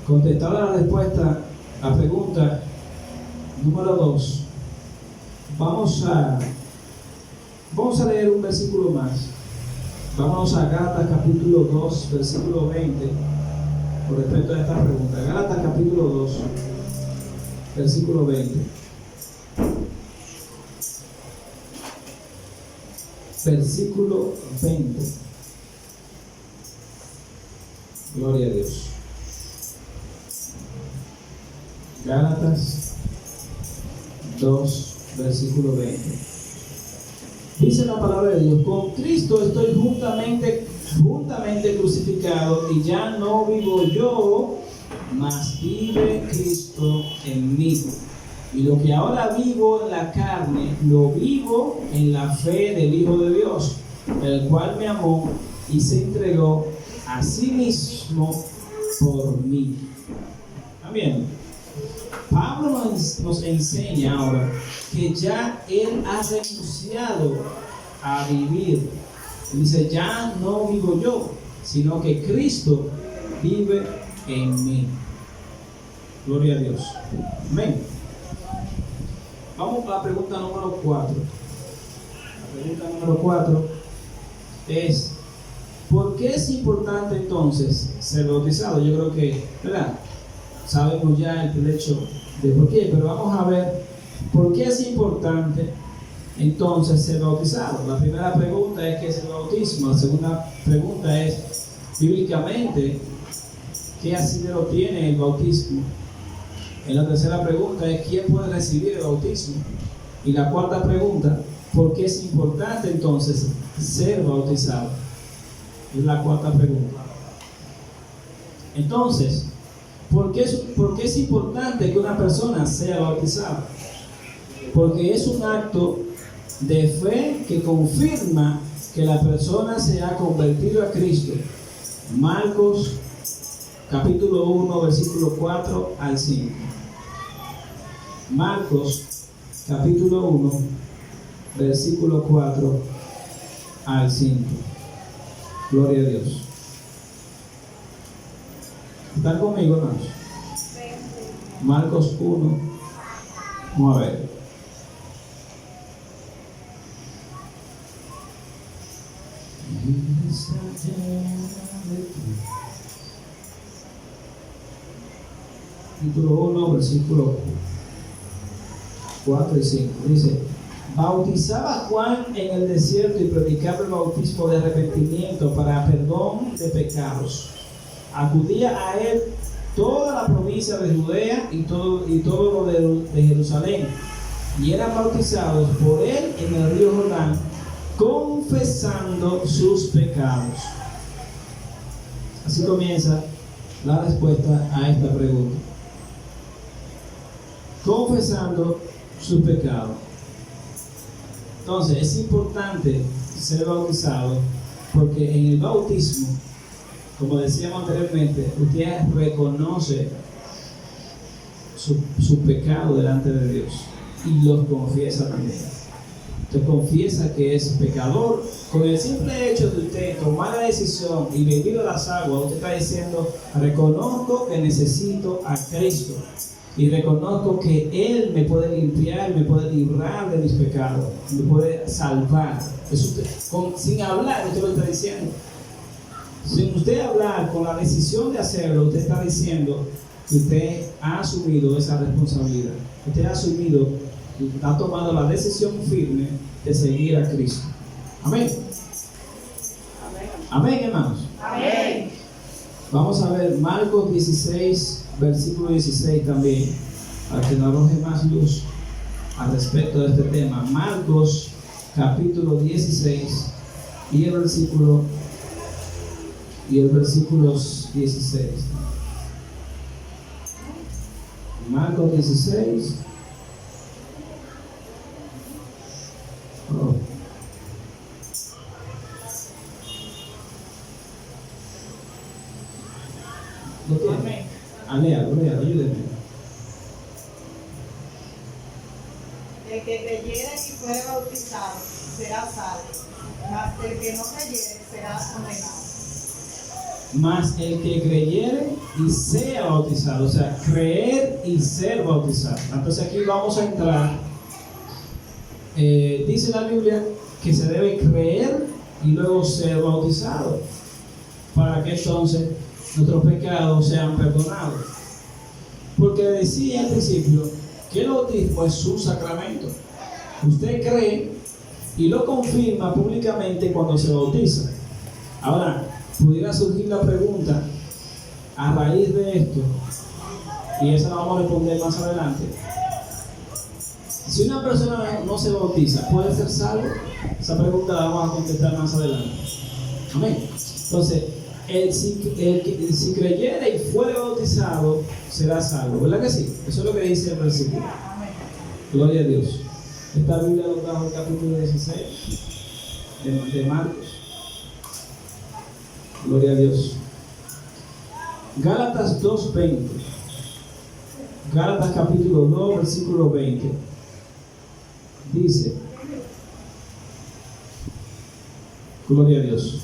Speaker 1: contestada la respuesta a la pregunta número 2, vamos a leer un versículo más. Vamos a Gálatas capítulo 2, versículo 20, con respecto a esta pregunta. Gálatas capítulo 2, versículo 20. Versículo 20. Gloria a Dios. Gálatas 2, versículo 20. Dice la palabra de Dios: con Cristo estoy juntamente crucificado, y ya no vivo yo, mas vive Cristo en mí. Y lo que ahora vivo en la carne, lo vivo en la fe del Hijo de Dios, el cual me amó y se entregó a sí mismo por mí. Amén. Pablo nos enseña ahora que ya él ha renunciado a vivir. Dice: ya no vivo yo, sino que Cristo vive en mí. Gloria a Dios. Amén. Vamos a la pregunta número 4. La pregunta número 4 es: ¿por qué es importante entonces ser bautizado? Yo creo que, ¿verdad?, sabemos ya el hecho de por qué, pero vamos a ver por qué es importante entonces ser bautizado. La primera pregunta es: ¿qué es el bautismo? La segunda pregunta es: bíblicamente, ¿qué asidero tiene el bautismo? Y la tercera pregunta es: ¿quién puede recibir el bautismo? Y la cuarta pregunta: ¿por qué es importante entonces ser bautizado? Es la cuarta pregunta. Entonces, ¿por qué es importante que una persona sea bautizada? Porque es un acto de fe que confirma que la persona se ha convertido a Cristo. Marcos capítulo 1, versículo 4 al 5. Marcos capítulo 1, versículo 4 al 5. Gloria a Dios. ¿Están conmigo, hermanos? Marcos 1. Vamos a ver. Capítulo 1, versículo 4 y 5. Dice: bautizaba Juan en el desierto y predicaba el bautismo de arrepentimiento para perdón de pecados. Acudía a él toda la provincia de Judea y todo lo de Jerusalén, y eran bautizados por él en el río Jordán, confesando sus pecados. Así comienza la respuesta a esta pregunta: confesando sus pecados. Entonces es importante ser bautizado, porque en el bautismo, como decíamos anteriormente, usted reconoce su pecado delante de Dios y los confiesa también. Usted confiesa que es pecador. Con el simple hecho de usted tomar la decisión y venir a las aguas, usted está diciendo: reconozco que necesito a Cristo y reconozco que Él me puede limpiar, me puede librar de mis pecados, me puede salvar. Eso usted, sin hablar, usted lo está diciendo. Sin usted hablar, con la decisión de hacerlo, usted está diciendo que usted ha asumido esa responsabilidad. Usted ha asumido, ha tomado la decisión firme de seguir a Cristo. Amén. Amén, hermanos.
Speaker 2: Amén.
Speaker 1: Vamos a ver Marcos 16, versículo 16 también, para que nos arroje más luz al respecto de este tema. Marcos capítulo 16 y el versículo 16. Marcos 16 Léalo, ayúdenme.
Speaker 3: El que creyere y fuere bautizado será salvo, mas el que no creyere será condenado.
Speaker 1: Mas el que creyere y sea bautizado, o sea, creer y ser bautizado. Entonces aquí vamos a entrar. Dice la Biblia que se debe creer y luego ser bautizado, para que entonces nuestros pecados sean perdonados. Porque decía al principio que el bautismo es un sacramento. Usted cree y lo confirma públicamente cuando se bautiza. Ahora, pudiera surgir la pregunta a raíz de esto, y esa la vamos a responder más adelante. Si una persona no se bautiza, ¿puede ser salvo? Esa pregunta la vamos a contestar más adelante. Amén. Entonces, si creyere y fuere bautizado, será salvo. ¿Verdad que sí? Eso es lo que dice el versículo. Gloria a Dios. Esta Biblia lo trajo el capítulo 16 de Marcos. Gloria a Dios. Gálatas 2:20. Gálatas capítulo 2, versículo 20. Dice, gloria a Dios.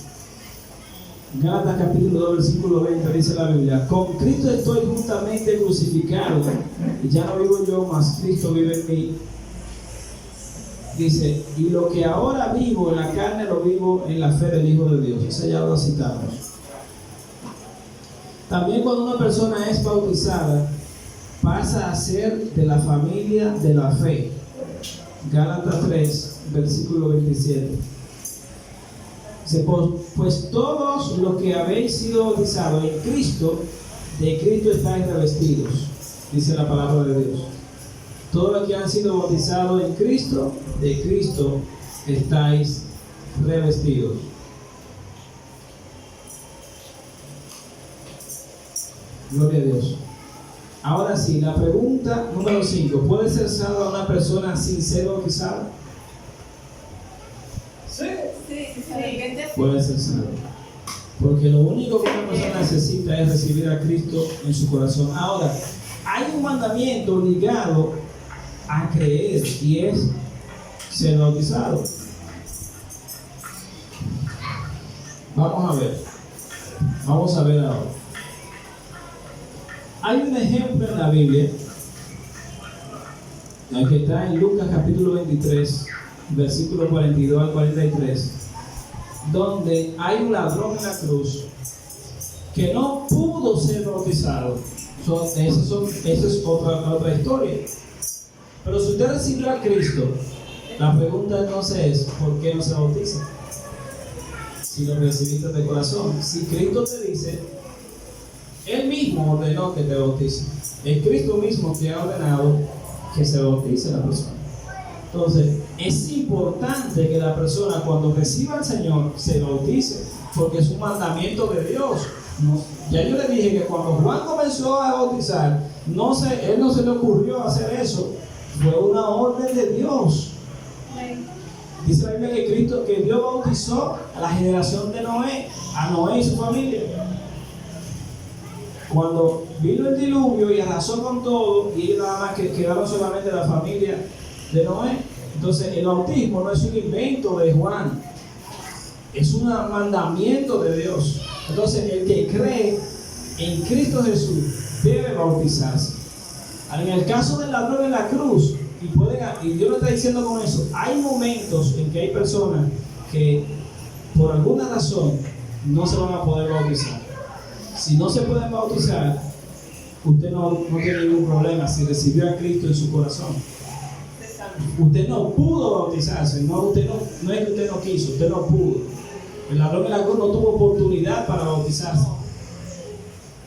Speaker 1: Gálatas capítulo 2, versículo 20 dice la Biblia: con Cristo estoy juntamente crucificado, y ya no vivo yo, mas Cristo vive en mí. Dice, y lo que ahora vivo en la carne lo vivo en la fe del Hijo de Dios. Esa ya lo citamos. También cuando una persona es bautizada, pasa a ser de la familia de la fe. Gálatas 3, versículo 27. Dice, pues todos los que habéis sido bautizados en Cristo, de Cristo estáis revestidos, dice la palabra de Dios. Todos los que han sido bautizados en Cristo, de Cristo estáis revestidos. Gloria a Dios. Ahora sí, la pregunta número 5. ¿Puede ser salva una persona sin ser bautizada?
Speaker 3: Sí.
Speaker 1: Puede ser salva. Porque lo único que una persona necesita es recibir a Cristo en su corazón. Ahora, hay un mandamiento ligado a creer, y es ser bautizado. Vamos a ver ahora. Hay un ejemplo en la Biblia, que está en Lucas capítulo 23, versículo 42 al 43, donde hay un ladrón en la cruz que no pudo ser bautizado. Esa es otra historia. Pero si usted recibió a Cristo, la pregunta entonces es, ¿por qué no se bautiza? Si lo recibiste de corazón. Si Cristo te dice, Él mismo ordenó que te bautice. Es Cristo mismo que ha ordenado que se bautice la persona. Entonces, es importante que la persona cuando reciba al Señor se bautice, porque es un mandamiento de Dios. Ya yo le dije que cuando Juan comenzó a bautizar, él no se le ocurrió hacer eso. Fue una orden de Dios. Dice la Biblia que Dios bautizó a la generación de Noé, a Noé y su familia. Cuando vino el diluvio y arrasó con todo, y nada más que quedaron solamente la familia de Noé. Entonces el bautismo no es un invento de Juan, es un mandamiento de Dios. Entonces el que cree en Cristo Jesús debe bautizarse. En el caso del ladrón en la cruz, y Dios lo está diciendo con eso, hay momentos en que hay personas que por alguna razón no se van a poder bautizar. Si no se pueden bautizar, usted no tiene ningún problema si recibió a Cristo en su corazón. Usted no pudo bautizarse, no es que usted no quiso, usted no pudo. El ladrón en la cruz no tuvo oportunidad para bautizarse.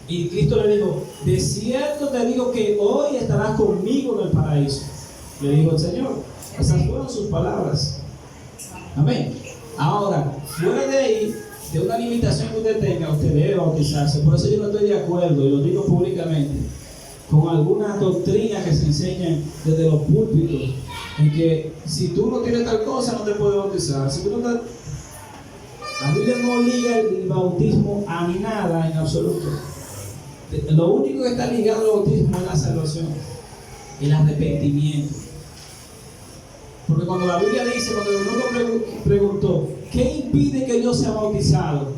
Speaker 1: Y Cristo le dijo, de cierto te digo que hoy estarás conmigo en el paraíso. Le dijo el Señor. Esas fueron sus palabras. Amén. Ahora, fuera de ahí, de una limitación que usted tenga, usted debe bautizarse. Por eso yo no estoy de acuerdo, y lo digo públicamente, con algunas doctrinas que se enseñan desde los púlpitos, en que si tú no tienes tal cosa, no te puedes bautizar. Si tú no te... La Biblia no liga el bautismo a nada en absoluto. Lo único que está ligado al bautismo es la salvación, el arrepentimiento. Porque cuando la Biblia dice, cuando el eunuco preguntó, ¿qué impide que yo sea bautizado?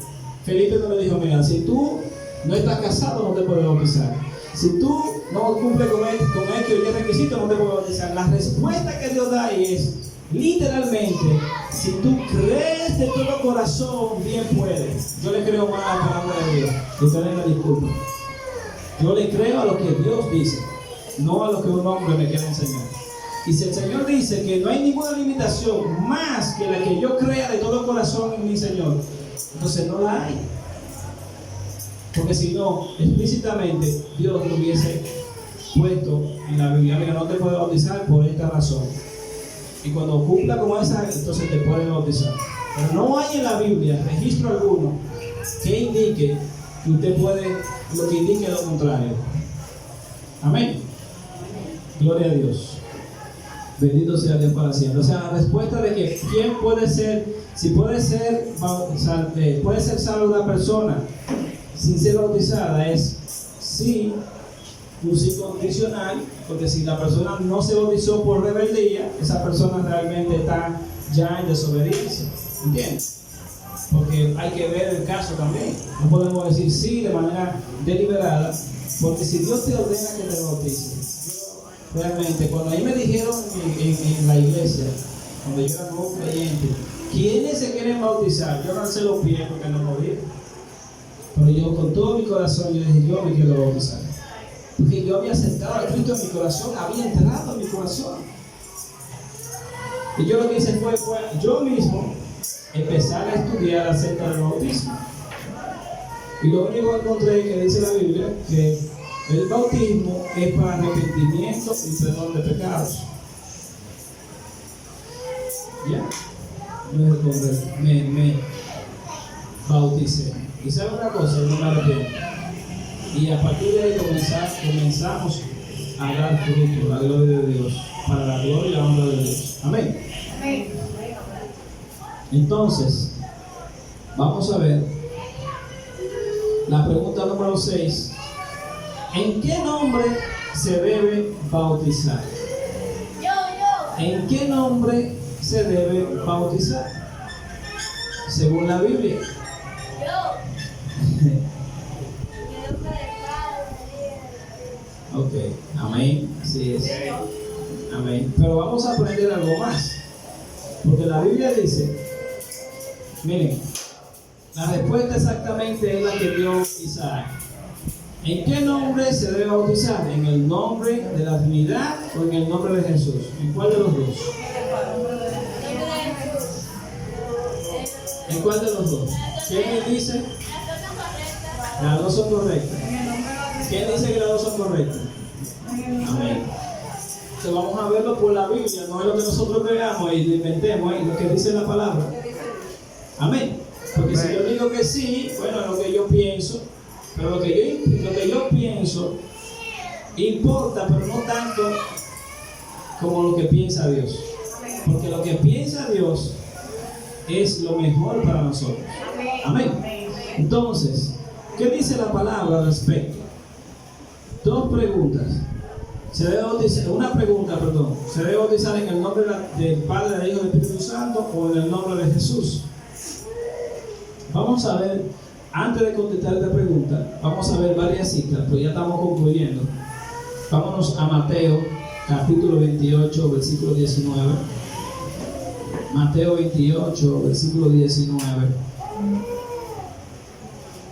Speaker 1: Felipe no le dijo, mira, si tú no estás casado, no te puedes bautizar. Si tú no cumples con este y el requisito, no te puedes bautizar. La respuesta que Dios da ahí es, literalmente, si tú crees de todo corazón, bien puedes. Yo le creo más a la palabra de Dios. Ustedes me disculpen. Yo le creo a lo que Dios dice, no a lo que un hombre me quiere enseñar. Y si el Señor dice que no hay ninguna limitación más que la que yo crea de todo corazón en mi Señor, entonces no la hay. Porque si no, explícitamente Dios lo hubiese puesto en la Biblia, mira, no te puedes bautizar por esta razón. Y cuando cumpla con esa, entonces te pueden bautizar. Pero no hay en la Biblia registro alguno que indique que usted puede, lo que indique lo contrario. Amén. Gloria a Dios. Bendito sea Dios para siempre. O sea, la respuesta de que quién puede ser, si puede ser salvo una persona sin ser bautizada, es sí, un sí condicional, porque si la persona no se bautizó por rebeldía, esa persona realmente está ya en desobediencia. ¿Entiendes? Porque hay que ver el caso también. No podemos decir sí de manera deliberada, porque si Dios te ordena que te bautices, realmente, cuando a mí me dijeron en la iglesia, cuando yo era nuevo creyente, ¿quiénes se quieren bautizar? Yo no alcé los pies porque no podía. Pero yo con todo mi corazón, yo dije, yo me quiero bautizar. Porque yo había aceptado a Cristo en mi corazón, había entrado en mi corazón. Y yo lo que hice fue yo mismo empezar a estudiar acerca del bautismo. Y lo único que encontré que dice la Biblia, que el bautismo es para arrepentimiento y perdón de pecados. ¿Ya? Me bauticé. Y sabe una cosa, yo no me arrepiento. Y a partir de ahí comenzamos a dar fruto, la gloria de Dios, para la gloria y la honra de Dios. Amén.
Speaker 3: Amén.
Speaker 1: Entonces, vamos a ver la pregunta número 6. ¿En qué nombre se debe bautizar? ¿En qué nombre se debe bautizar? Según la Biblia. Ok, amén, así es. Amén. Pero vamos a aprender algo más. Porque la Biblia dice, miren, la respuesta exactamente es la que dio Isaac. ¿En qué nombre se debe bautizar? ¿En el nombre de la Trinidad o en el nombre de Jesús? ¿En cuál de los dos? ¿En cuál de los dos? ¿Quién me dice? Las dos son correctas. ¿Quién dice que las dos son correctas? Amén. Entonces vamos a verlo por la Biblia, no es lo que nosotros creamos y lo inventemos, es lo que dice la palabra. Amén. Porque si yo digo que sí, bueno, es lo que yo pienso, pero lo que yo pienso importa, pero no tanto como lo que piensa Dios. Porque lo que piensa Dios es lo mejor para nosotros. Amén. Entonces, ¿qué dice la palabra al respecto? Dos preguntas. ¿Se debe bautizar en el nombre del Padre, del Hijo y del Espíritu Santo o en el nombre de Jesús? Vamos a ver, antes de contestar esta pregunta, vamos a ver varias citas, pues ya estamos concluyendo. Vámonos a Mateo, capítulo 28, versículo 19. Mateo 28, versículo 19.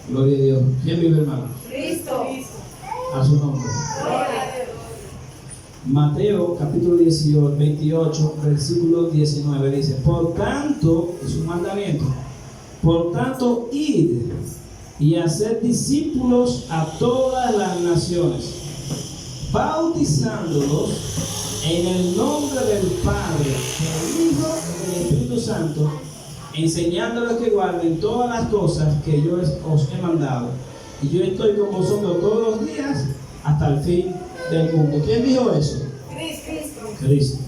Speaker 1: Gloria a Dios. ¿Quién vive, hermano?
Speaker 3: Cristo.
Speaker 1: A su nombre. Mateo capítulo 28, versículo 19 dice: por tanto, es un mandamiento, por tanto, id y haced discípulos a todas las naciones, bautizándolos en el nombre del Padre, del Hijo y del Espíritu Santo, enseñándoles que guarden todas las cosas que yo os he mandado. Y yo estoy con vosotros todos los días hasta el fin del mundo. ¿Quién dijo eso? Cristo.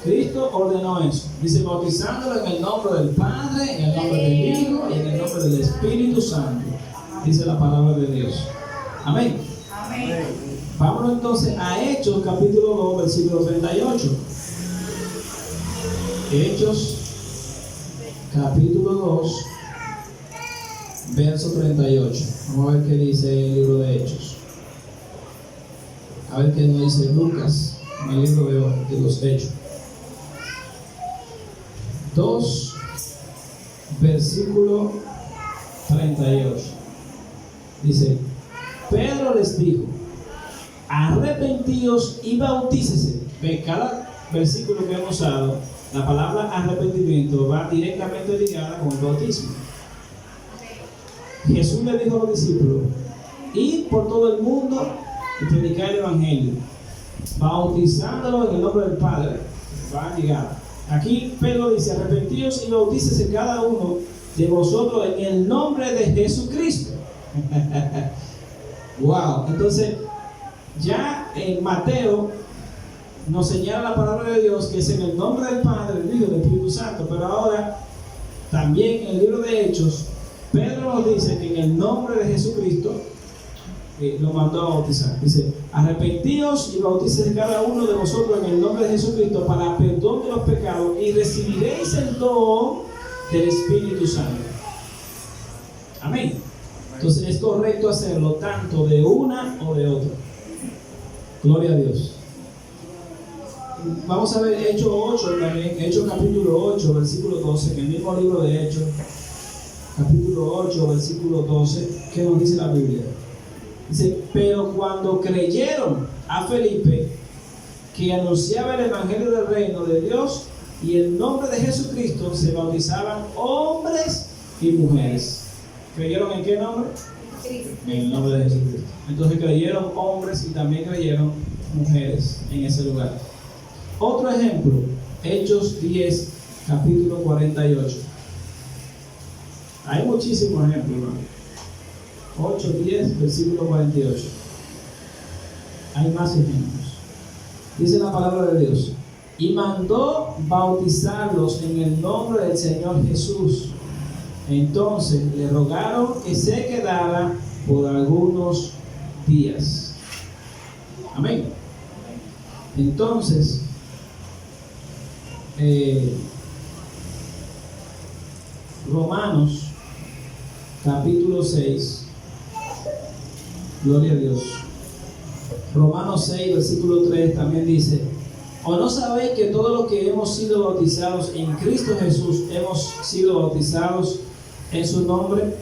Speaker 1: Cristo ordenó eso. Dice, bautizándolo en el nombre del Padre, en el nombre del Hijo y en el nombre del Espíritu Santo. Dice la palabra de Dios. Amén.
Speaker 3: Amén.
Speaker 1: Vámonos entonces a Hechos capítulo 2, versículo 38. Hechos capítulo 2, verso 38. Vamos a ver qué dice el libro de Hechos. A ver qué nos dice Lucas en el libro de los Hechos. 2, versículo 38. Dice: Pedro les dijo: arrepentíos y bautícese. Ve, cada versículo que hemos usado, la palabra arrepentimiento va directamente ligada con el bautismo. Jesús le dijo a los discípulos: id por todo el mundo y predicar el evangelio, bautizándolo en el nombre del Padre. Va ligado. Aquí Pedro dice: arrepentíos y bautícese cada uno de vosotros en el nombre de Jesucristo. Wow. Entonces, ya en Mateo nos señala la palabra de Dios que es en el nombre del Padre, del Hijo y del Espíritu Santo. Pero ahora, también en el libro de Hechos, Pedro nos dice que en el nombre de Jesucristo lo mandó a bautizar. Dice: arrepentíos y bautícese cada uno de vosotros en el nombre de Jesucristo para perdón de los pecados y recibiréis el don del Espíritu Santo. Amén. Entonces es correcto hacerlo tanto de una o de otra. Gloria a Dios. Vamos a ver Hechos 8 también, Hechos capítulo 8, versículo 12, en el mismo libro de Hechos, capítulo 8, versículo 12, ¿qué nos dice la Biblia? Dice: pero cuando creyeron a Felipe, que anunciaba el evangelio del reino de Dios y el nombre de Jesucristo, se bautizaban hombres y mujeres. ¿Creyeron en qué nombre? En el nombre de Jesucristo. Entonces creyeron hombres y también creyeron mujeres en ese lugar. Otro ejemplo, Hechos 10, capítulo 48. Hay muchísimos ejemplos, hermano. 8, 10, versículo 48. Hay más ejemplos. Dice la palabra de Dios: y mandó bautizarlos en el nombre del Señor Jesús. Entonces le rogaron que se quedara por algunos días. Amén. Entonces, Romanos capítulo 6, gloria a Dios. Romanos 6, versículo 3 también dice: ¿o no sabéis que todos los que hemos sido bautizados en Cristo Jesús hemos sido bautizados en su nombre?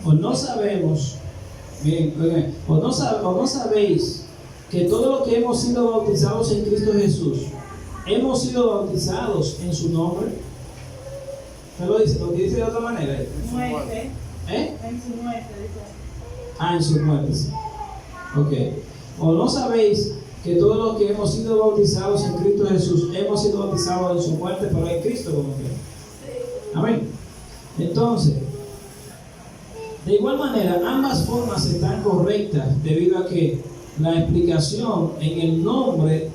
Speaker 1: ¿O no sabemos, miren, o no sabéis que todos los que hemos sido bautizados en Cristo Jesús hemos sido bautizados en su nombre? ¿Me lo dice de otra manera?
Speaker 3: Muerte.
Speaker 1: En
Speaker 3: su muerte, dice.
Speaker 1: En su muerte, sí. Ok. ¿O no sabéis que todos los que hemos sido bautizados en Cristo Jesús hemos sido bautizados en su muerte, pero en Cristo como que? Amén. Entonces, de igual manera, ambas formas están correctas debido a que la explicación en el nombre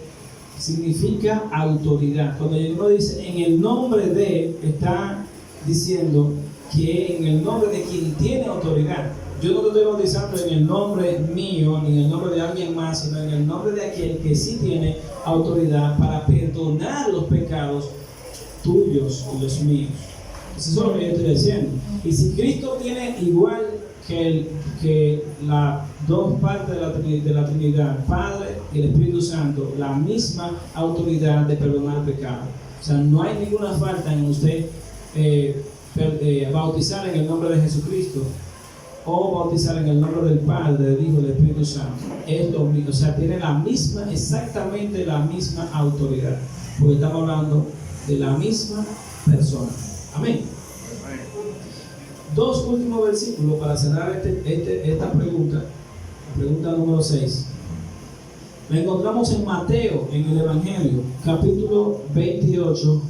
Speaker 1: significa autoridad. Cuando uno dice en el nombre de, está diciendo que en el nombre de quien tiene autoridad. Yo no lo estoy bautizando en el nombre mío ni en el nombre de alguien más, sino en el nombre de aquel que sí tiene autoridad para perdonar los pecados tuyos y los míos. Eso es lo que yo estoy diciendo. Y si Cristo tiene igual que las dos partes de la Trinidad, Padre y el Espíritu Santo, la misma autoridad de perdonar pecado. O sea, no hay ninguna falta en usted bautizar en el nombre de Jesucristo o bautizar en el nombre del Padre, del Hijo y del Espíritu Santo. Es lo mismo, o sea, tiene exactamente la misma autoridad, porque estamos hablando de la misma persona. Amén. Dos últimos versículos para cerrar esta pregunta, la pregunta número 6. La encontramos en Mateo, en el Evangelio, capítulo 28,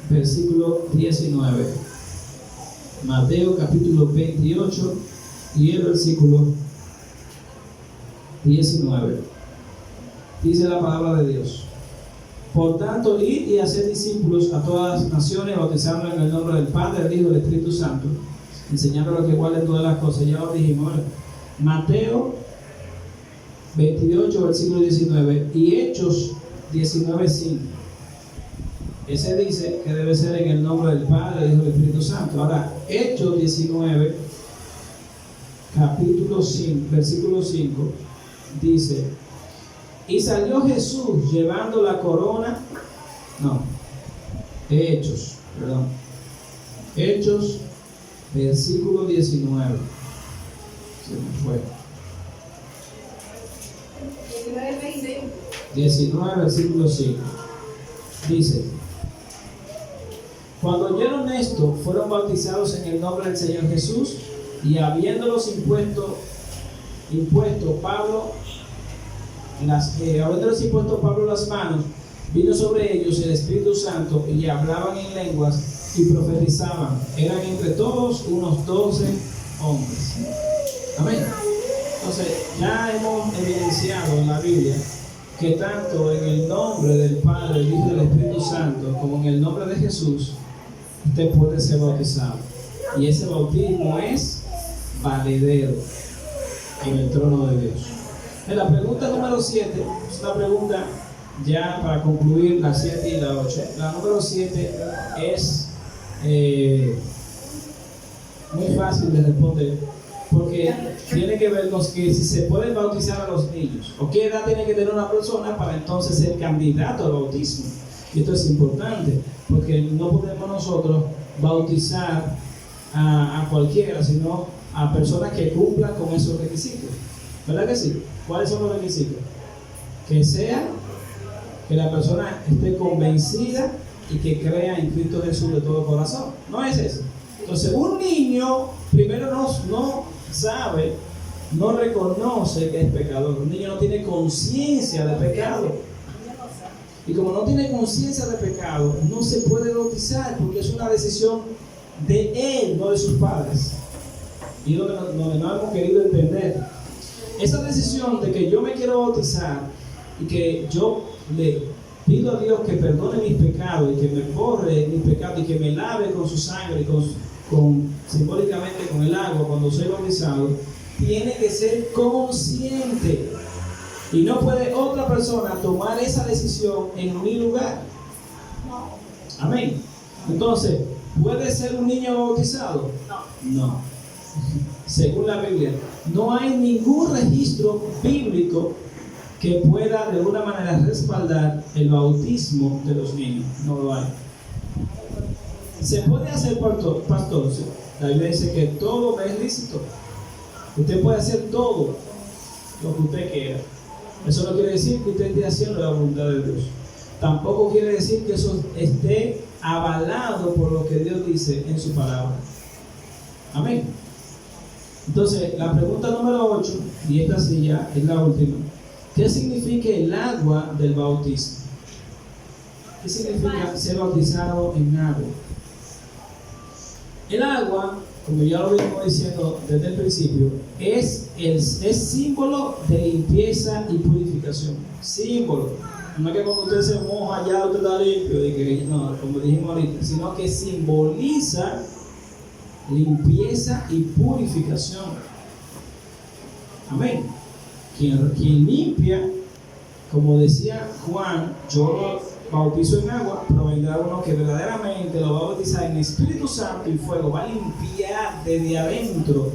Speaker 1: versículo 19. Mateo, capítulo 28 y el versículo 19. Dice la palabra de Dios: por tanto, id y haced discípulos a todas las naciones, bautizándolos en el nombre del Padre, del Hijo y del Espíritu Santo, enseñándolos que guarden todas las cosas. Ya lo dijimos, ¿verdad? Mateo 28, versículo 19, y Hechos 19:5. Ese dice que debe ser en el nombre del Padre, del Hijo y del Espíritu Santo. Ahora, Hechos 19, capítulo 5, versículo 5, dice: y salió Jesús llevando la corona. No, Hechos, versículo 19. Se me fue. 19, versículo 5. Dice: cuando oyeron esto, fueron bautizados en el nombre del Señor Jesús, y habiéndolos impuesto Pablo las manos, vino sobre ellos el Espíritu Santo, y hablaban en lenguas y profetizaban. Eran entre todos unos 12 hombres. Amén. Entonces, ya hemos evidenciado en la Biblia que tanto en el nombre del Padre, del Hijo y del Espíritu Santo, como en el nombre de Jesús, usted puede ser bautizado. Y ese bautismo es valedero en el trono de Dios. La pregunta número 7 es una pregunta ya para concluir la 7 y la 8. La número 7 es muy fácil de responder, porque tiene que ver con que si se pueden bautizar a los niños, o qué edad tiene que tener una persona para entonces ser candidato al bautismo. Y esto es importante, porque no podemos nosotros bautizar a cualquiera, sino a personas que cumplan con esos requisitos. ¿Verdad que sí? ¿Cuáles son los requisitos? Que la persona esté convencida y que crea en Cristo Jesús de todo corazón. ¿No es eso? Entonces, un niño primero no sabe, no reconoce que es pecador. Un niño no tiene conciencia de pecado. Y como no tiene conciencia de pecado, no se puede bautizar, porque es una decisión de él, no de sus padres. Y lo que no hemos querido entender. Esa decisión de que yo me quiero bautizar y que yo le pido a Dios que perdone mis pecados y que me borre mis pecados y que me lave con su sangre y simbólicamente con el agua cuando soy bautizado, tiene que ser consciente. Y no puede otra persona tomar esa decisión en mi lugar. Amén. Entonces, ¿puede ser un niño bautizado? No. Según la Biblia, no hay ningún registro bíblico que pueda de alguna manera respaldar el bautismo de los niños. No lo hay. ¿Se puede hacer pastor? Sí. La Biblia dice que todo es lícito. Usted puede hacer todo lo que usted quiera. Eso no quiere decir que usted esté haciendo la voluntad de Dios. Tampoco quiere decir que eso esté avalado por lo que Dios dice en su palabra. Amén. Entonces, la pregunta número 8, y esta sí ya es la última: ¿qué significa el agua del bautismo? ¿Qué significa ser bautizado en agua? El agua, como ya lo venimos diciendo desde el principio, es símbolo de limpieza y purificación. Símbolo. No es que cuando usted se moja ya usted está limpio, no, como dijimos ahorita, sino que simboliza limpieza y purificación. Amén. Quien limpia, como decía Juan, yo lo bautizo en agua, pero vendrá uno que verdaderamente lo va a bautizar en Espíritu Santo y fuego, va a limpiar desde adentro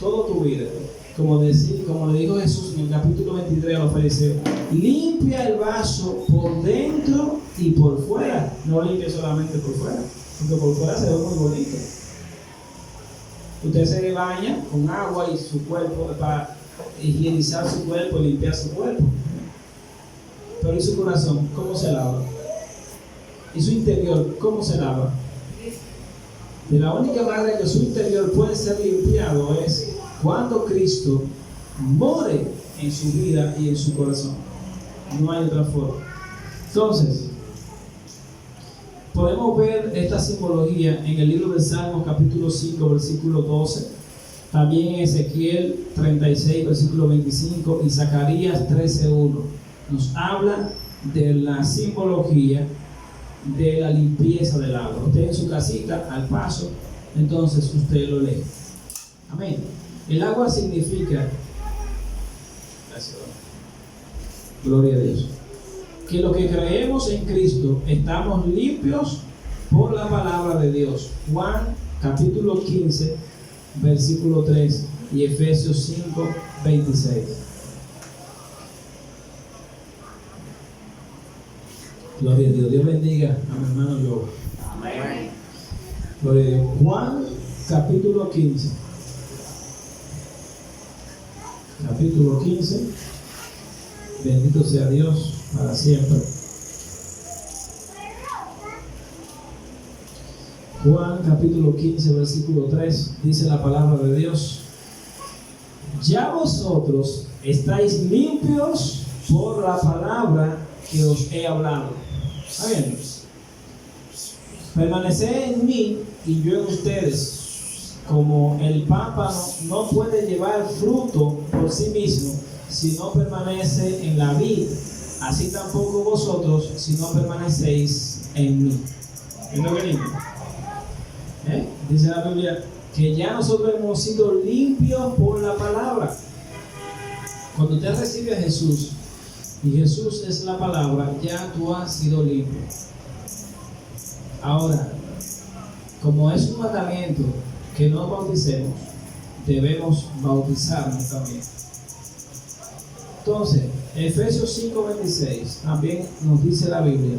Speaker 1: toda tu vida. Como le dijo Jesús en el capítulo 23 a los fariseos: limpia el vaso por dentro y por fuera. No limpia solamente por fuera, porque por fuera se ve muy bonito. Usted se baña con agua y su cuerpo para higienizar su cuerpo y limpiar su cuerpo. Pero ¿y su corazón? ¿Cómo se lava? ¿Y su interior? ¿Cómo se lava? De la única manera que su interior puede ser limpiado es cuando Cristo more en su vida y en su corazón. No hay otra forma. Entonces, podemos ver esta simbología en el libro de Salmos capítulo 5 versículo 12, también en Ezequiel 36 versículo 25 y Zacarías 13:1. Nos habla de la simbología de la limpieza del agua. Usted en su casita, al paso, entonces usted lo lee. Amén. El agua significa, gracias, gloria a Dios, que lo que creemos en Cristo estamos limpios por la palabra de Dios. Juan capítulo 15, versículo 3 y Efesios 5, 26. Gloria a Dios. Dios bendiga a mi hermano Job.
Speaker 3: Amén.
Speaker 1: Gloria a Dios. Juan capítulo 15. Capítulo 15. Bendito sea Dios para siempre. Juan capítulo 15, versículo 3, dice la palabra de Dios: ya vosotros estáis limpios por la palabra que os he hablado. ¿Está bien? Permaneced en mí y yo en ustedes. Como el pámpano no puede llevar fruto por sí mismo si no permanece en la vid, así tampoco vosotros si no permanecéis en mí. ¿Es lo que dice? Dice la Biblia que ya nosotros hemos sido limpios por la palabra. Cuando usted recibe a Jesús y Jesús es la palabra, ya tú has sido limpio. Ahora, como es un mandamiento que nos bauticemos, debemos bautizarnos también. Entonces, Efesios 5:26 también nos dice la Biblia,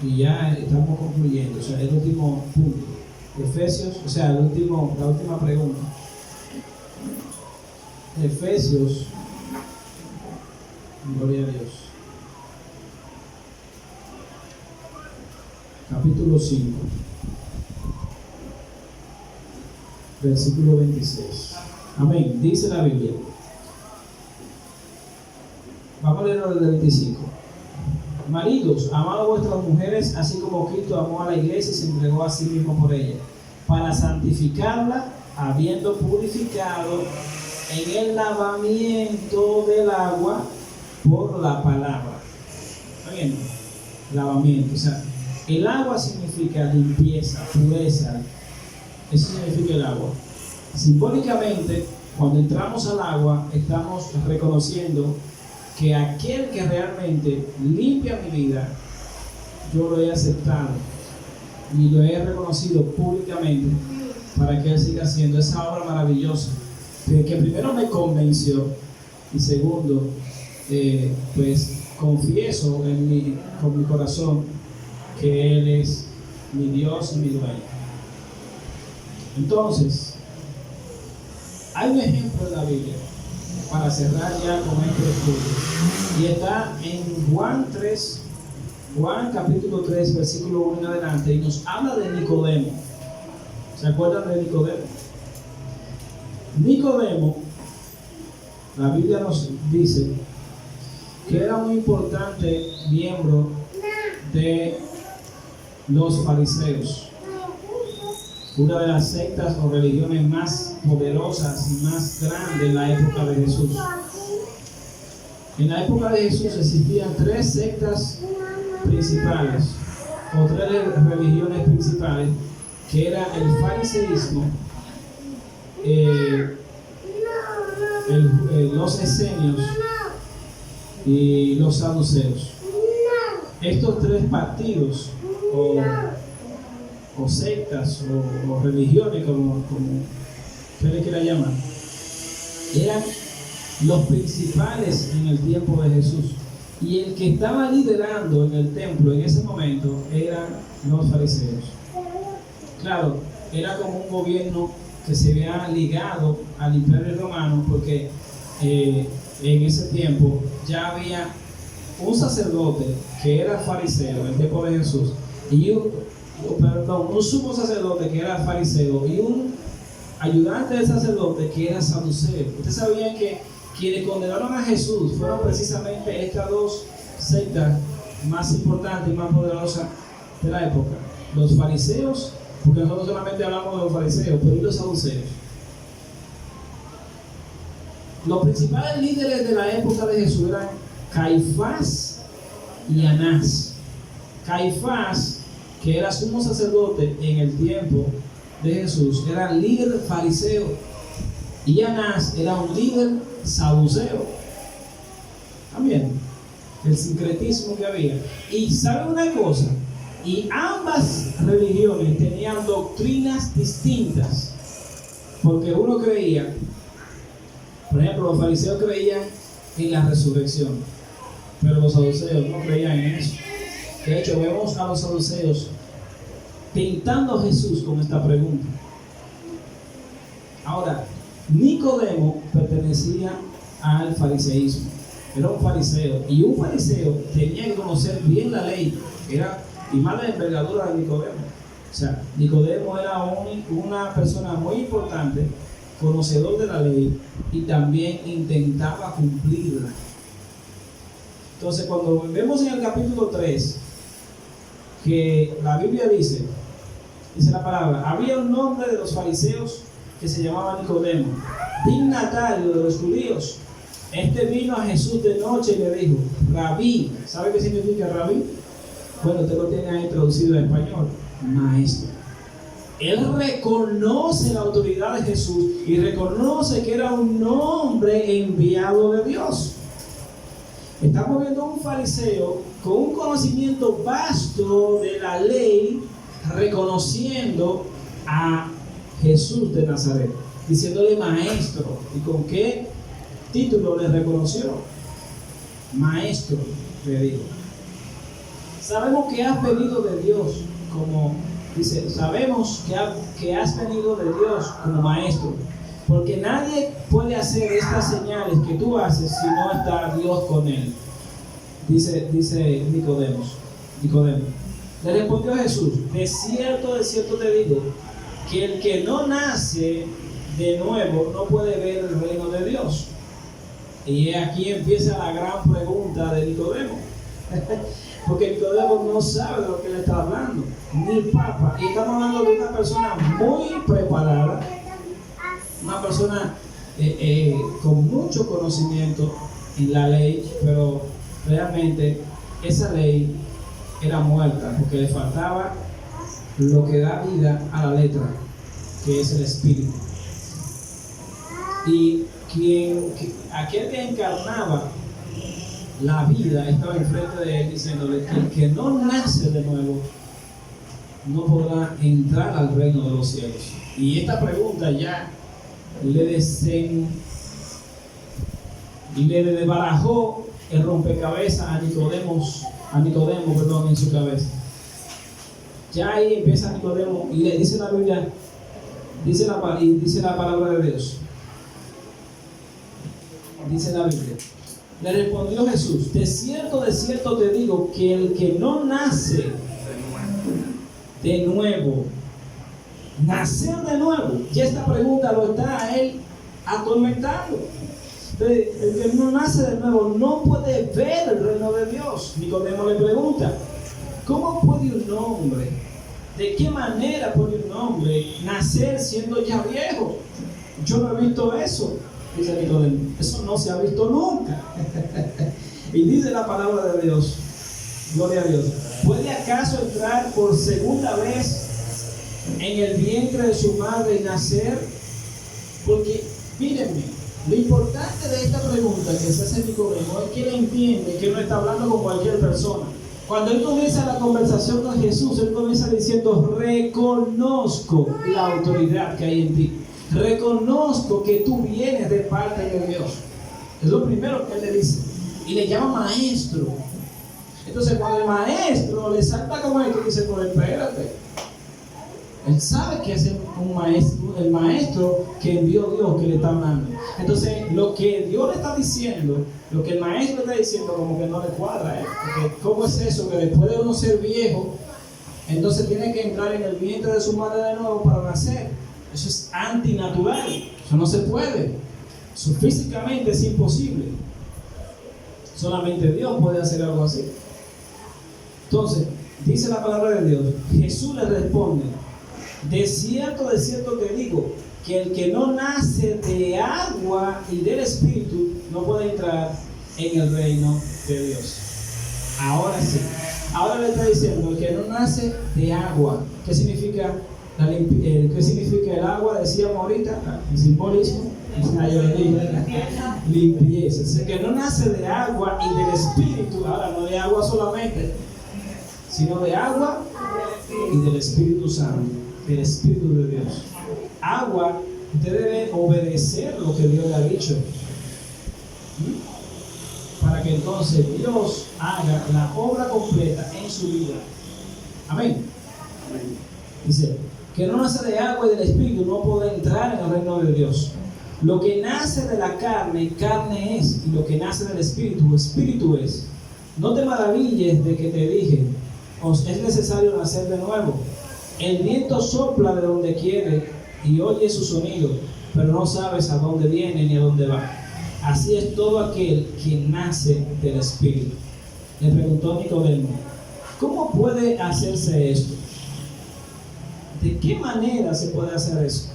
Speaker 1: y ya estamos concluyendo, o sea, el último punto. Efesios, o sea, la última pregunta. Efesios, gloria a Dios, capítulo 5, versículo 26. Amén. Dice la Biblia. Vamos a leerlo desde el 25. Maridos, amad a vuestras mujeres, así como Cristo amó a la iglesia y se entregó a sí mismo por ella, para santificarla, habiendo purificado en el lavamiento del agua por la palabra. ¿Está bien? Lavamiento. O sea, el agua significa limpieza, pureza. Eso significa el agua. Simbólicamente, cuando entramos al agua, estamos reconociendo que aquel que realmente limpia mi vida, yo lo he aceptado y lo he reconocido públicamente para que Él siga haciendo esa obra maravillosa que primero me convenció y segundo, pues confieso con mi corazón que Él es mi Dios y mi dueño. Entonces, hay un ejemplo en la Biblia para cerrar ya con este estudio, y está en Juan capítulo 3, versículo 1 en adelante, y nos habla de Nicodemo. ¿Se acuerdan de Nicodemo? Nicodemo, la Biblia nos dice que era un importante miembro de los fariseos, una de las sectas o religiones más poderosas y más grandes en la época de Jesús. En la época de Jesús existían 3 sectas principales o 3 religiones principales, que era el fariseísmo, los esenios y los saduceos. Estos 3 partidos o sectas o religiones, como se le quiera llamar, eran los principales en el tiempo de Jesús, y el que estaba liderando en el templo en ese momento eran los fariseos. Claro, era como un gobierno que se había ligado al Imperio Romano, porque en ese tiempo ya había un sacerdote que era fariseo en el tiempo de Jesús, y un sumo sacerdote que era fariseo, y un ayudante del sacerdote que era saduceo. Ustedes sabían que quienes condenaron a Jesús fueron precisamente estas 2 sectas más importantes y más poderosas de la época: los fariseos, porque nosotros solamente hablamos de los fariseos, pero y los saduceos. Los principales líderes de la época de Jesús eran Caifás y Anás. Caifás, que era sumo sacerdote en el tiempo de Jesús era líder fariseo y Anás era un líder saduceo. También el sincretismo que había. Y ¿saben una cosa? Y ambas religiones tenían doctrinas distintas, porque uno creía, por ejemplo, los fariseos creían en la resurrección, pero los saduceos no creían en eso. De hecho, vemos a los saduceos tentando a Jesús con esta pregunta. Ahora, Nicodemo pertenecía al fariseísmo, era un fariseo, y un fariseo tenía que conocer bien la ley, y más la envergadura de Nicodemo. O sea, Nicodemo era una persona muy importante, conocedor de la ley, y también intentaba cumplirla. Entonces, cuando vemos en el capítulo 3 que la Biblia dice la palabra, había un hombre de los fariseos que se llamaba Nicodemo, dignatario de los judíos. Este vino a Jesús de noche y le dijo, Rabí. ¿Sabe qué significa Rabí? Bueno, usted lo tiene ahí traducido en español, maestro. Él reconoce la autoridad de Jesús y reconoce que era un hombre enviado de Dios. Estamos viendo un fariseo con un conocimiento vasto de la ley, reconociendo a Jesús de Nazaret, diciéndole maestro. ¿Y con qué título le reconoció? Maestro, le dijo. Sabemos que has venido de Dios, como dice, sabemos que has venido de Dios como maestro, porque nadie puede hacer estas señales que tú haces si no está Dios con él. Dice Nicodemo. Le respondió Jesús, de cierto te digo, que el que no nace de nuevo no puede ver el reino de Dios. Y aquí empieza la gran pregunta de Nicodemo. Porque Nicodemo no sabe de lo que le está hablando, ni papa. Y estamos hablando de una persona muy preparada, una persona con mucho conocimiento en la ley, pero realmente esa ley era muerta, porque le faltaba lo que da vida a la letra, que es el Espíritu. Y aquel que encarnaba la vida estaba enfrente de él diciéndole que el que no nace de nuevo no podrá entrar al reino de los cielos. Y esta pregunta ya le desbarajó el rompecabezas a Nicodemo, en su cabeza. Ya ahí empieza Nicodemo y le dice la Biblia, dice la palabra de Dios. Dice la Biblia. Le respondió Jesús, de cierto te digo que el que no nace de nuevo, nacer de nuevo, ya esta pregunta lo está a él atormentando. El que no nace de nuevo no puede ver el reino de Dios. Nicodemo le pregunta, ¿cómo puede un hombre, de qué manera puede un hombre nacer siendo ya viejo? Yo no he visto eso. Dice Nicodemo, eso no se ha visto nunca. Y dice la palabra de Dios, gloria a Dios, ¿puede acaso entrar por segunda vez en el vientre de su madre y nacer? Porque, mírenme, lo importante de esta pregunta que se hace Nicodemo es que él entiende que no está hablando con cualquier persona. Cuando él comienza la conversación con Jesús, él comienza diciendo, reconozco la autoridad que hay en ti. Reconozco que tú vienes de parte de Dios. Es lo primero que él le dice. Y le llama maestro. Entonces cuando el maestro le salta como esto, dice, pues espérate. Él sabe que es un maestro, el maestro que envió Dios que le está hablando. Entonces lo que Dios le está diciendo, lo que el maestro le está diciendo, como que no le cuadra. Porque ¿cómo es eso? Que después de uno ser viejo, entonces tiene que entrar en el vientre de su madre de nuevo para nacer. Eso es antinatural, eso no se puede, eso físicamente es imposible. Solamente Dios puede hacer algo así. Entonces, dice la palabra de Dios, Jesús le responde, de cierto te digo, que el que no nace de agua y del Espíritu no puede entrar en el reino de Dios. Ahora sí, ahora le está diciendo, el que no nace de agua. ¿Qué significa ¿Qué significa el agua? Decíamos ahorita, el simbolismo. Limpieza. O sea, que no nace de agua y del Espíritu, ahora no de agua solamente, sino de agua y del Espíritu Santo, del Espíritu de Dios. Agua, usted debe obedecer lo que Dios le ha dicho, para que entonces Dios haga la obra completa en su vida. Amén. Dice que no nace de agua y del Espíritu no puede entrar en el reino de Dios. Lo que nace de la carne, carne es, y lo que nace del Espíritu, Espíritu es. No te maravilles de que te dije, os es necesario nacer de nuevo. El viento sopla de donde quiere y oye su sonido, pero no sabes a dónde viene ni a dónde va. Así es todo aquel que nace del Espíritu. Le preguntó Nicodemo, ¿cómo puede hacerse esto? ¿De qué manera se puede hacer eso?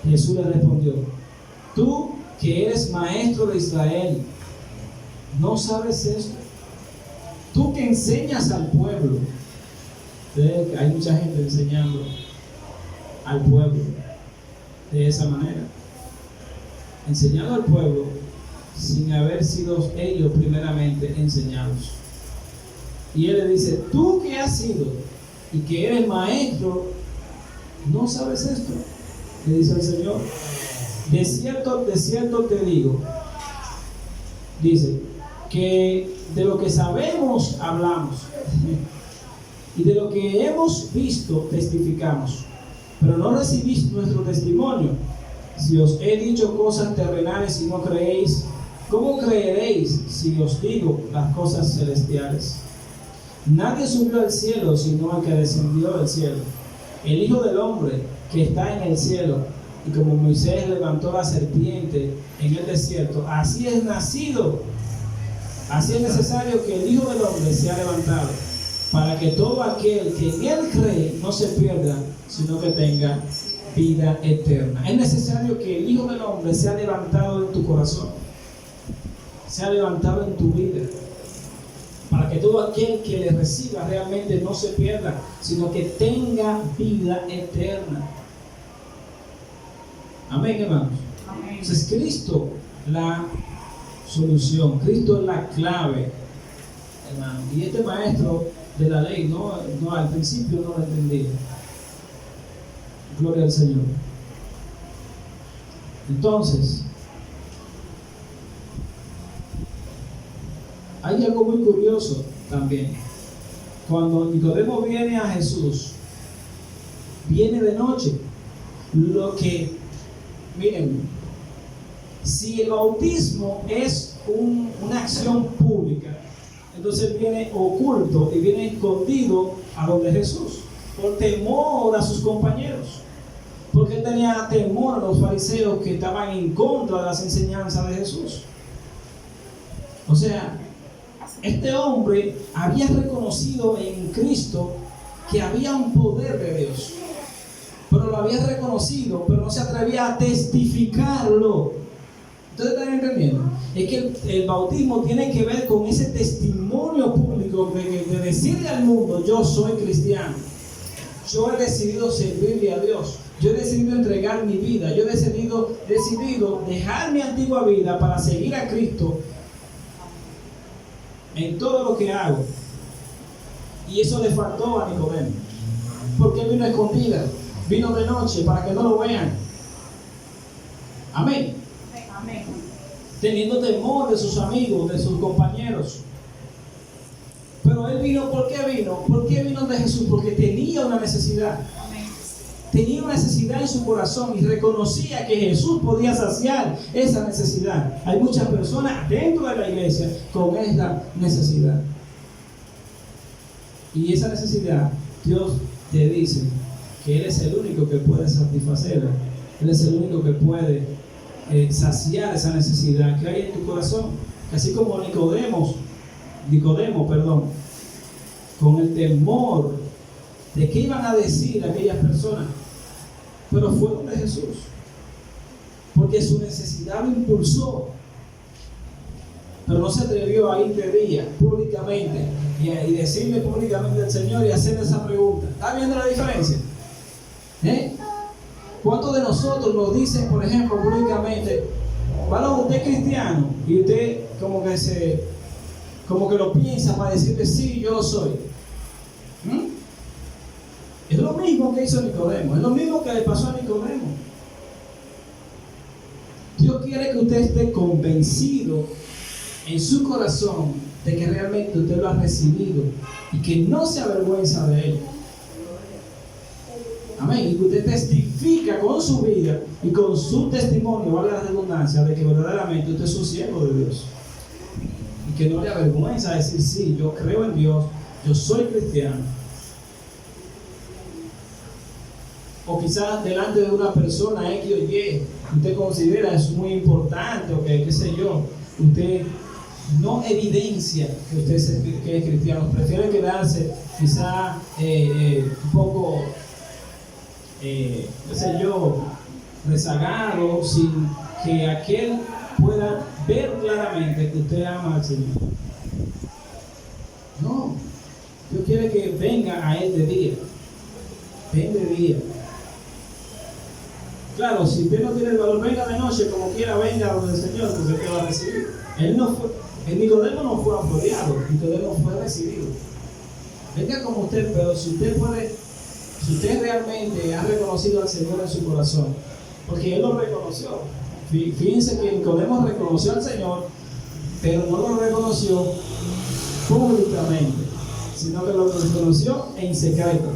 Speaker 1: Jesús le respondió, tú que eres maestro de Israel, ¿no sabes esto? Tú que enseñas al pueblo. Hay mucha gente enseñando al pueblo de esa manera, enseñando al pueblo sin haber sido ellos primeramente enseñados. Y él le dice, tú que has sido y que eres maestro, ¿no sabes esto? Le dice el Señor, de cierto te digo, dice, que de lo que sabemos hablamos y de lo que hemos visto testificamos, pero no recibís nuestro testimonio. Si os he dicho cosas terrenales y no creéis, ¿cómo creeréis si os digo las cosas celestiales? Nadie subió al cielo sino el que descendió del cielo, el Hijo del Hombre que está en el cielo. Y como Moisés levantó la serpiente en el desierto, así es nacido, así es necesario que el Hijo del Hombre sea levantado, para que todo aquel que en él cree no se pierda, sino que tenga vida eterna. Es necesario que el Hijo del Hombre sea levantado en tu corazón, sea levantado en tu vida, para que todo aquel que le reciba realmente no se pierda, sino que tenga vida eterna. Amén, hermanos. Amén. Entonces, Cristo la solución, Cristo es la clave, hermano. Y este maestro de la ley, no al principio no lo entendía. Gloria al Señor. Entonces, hay algo muy curioso también. Cuando Nicodemo viene a Jesús, viene de noche. Miren, si el bautismo es una acción pública, entonces viene oculto y viene escondido a donde Jesús, por temor a sus compañeros, porque él tenía temor a los fariseos que estaban en contra de las enseñanzas de Jesús. O sea, este hombre había reconocido en Cristo que había un poder de Dios, pero lo había reconocido, pero no se atrevía a testificarlo. ¿Ustedes están entendiendo? Es que el bautismo tiene que ver con ese testimonio público de decirle al mundo, yo soy cristiano, yo he decidido servirle a Dios, yo he decidido entregar mi vida, yo he decidido dejar mi antigua vida para seguir a Cristo en todo lo que hago. Y eso le faltó a Nicodemo, porque vino a escondida, vino de noche para que no lo vean. Amén.
Speaker 3: Amén.
Speaker 1: Teniendo temor de sus amigos, de sus compañeros. Pero él vino, ¿por qué vino? ¿Por qué vino de Jesús? Porque tenía una necesidad.
Speaker 3: Amén.
Speaker 1: Tenía una necesidad en su corazón y reconocía que Jesús podía saciar esa necesidad. Hay muchas personas dentro de la iglesia con esta necesidad. Y esa necesidad, Dios te dice que Él es el único que puede satisfacerla. Él es el único que puede saciar esa necesidad que hay en tu corazón. Así como Nicodemo, con el temor de qué iban a decir aquellas personas, pero fue donde Jesús, porque su necesidad lo impulsó, pero no se atrevió a ir de día públicamente y decirle públicamente al Señor y hacerle esa pregunta. ¿Está viendo la diferencia? ¿Cuántos de nosotros nos dicen, por ejemplo, públicamente, bueno, usted es cristiano? Y usted como que lo piensa para decirle, sí, yo lo soy. Es lo mismo que hizo Nicodemo, es lo mismo que le pasó a Nicodemo. Dios quiere que usted esté convencido en su corazón de que realmente usted lo ha recibido y que no se avergüenza de él. Amén. Y que usted testifica con su vida y con su testimonio, vale la redundancia, de que verdaderamente usted es un siervo de Dios. Y que no le avergüenza decir, sí, yo creo en Dios, yo soy cristiano. O quizás delante de una persona X o Y, usted considera es muy importante, o que, qué sé yo, usted no evidencia que usted es cristiano, prefiere quedarse quizás un poco, qué sé yo, rezagado, sin que aquel pueda ver claramente que usted ama al Señor. No, Dios quiere que venga a Él de día. Ven de día. Claro, si usted no tiene el valor, venga de noche, como quiera, venga donde el Señor, porque usted va a recibir. El Nicodemo no fue apoyado, Nicodemo fue recibido. Venga como usted, pero si usted realmente ha reconocido al Señor en su corazón, porque Él lo reconoció. Fíjense que Nicodemo reconoció al Señor, pero no lo reconoció públicamente, sino que lo reconoció en secreto.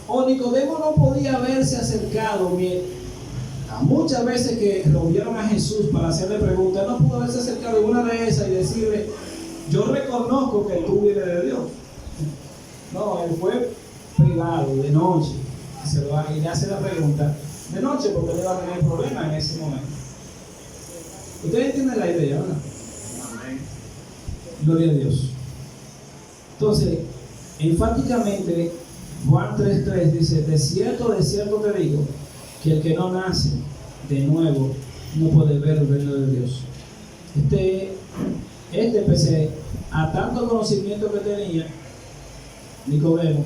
Speaker 1: O Nicodemo no podía haberse acercado muchas veces que reunieron a Jesús para hacerle preguntas, no pudo haberse acercado en una de esas y decirle, yo reconozco que tú vienes de Dios. No, él fue privado, de noche, y le hace la pregunta de noche porque le va a tener problema en ese momento. Ustedes entienden la idea, ¿verdad? Gloria a Dios. Entonces, enfáticamente, Juan 3:3 dice, de cierto te digo, que el que no nace de nuevo no puede ver el reino de Dios. Pese a tanto conocimiento que tenía, Nicodemo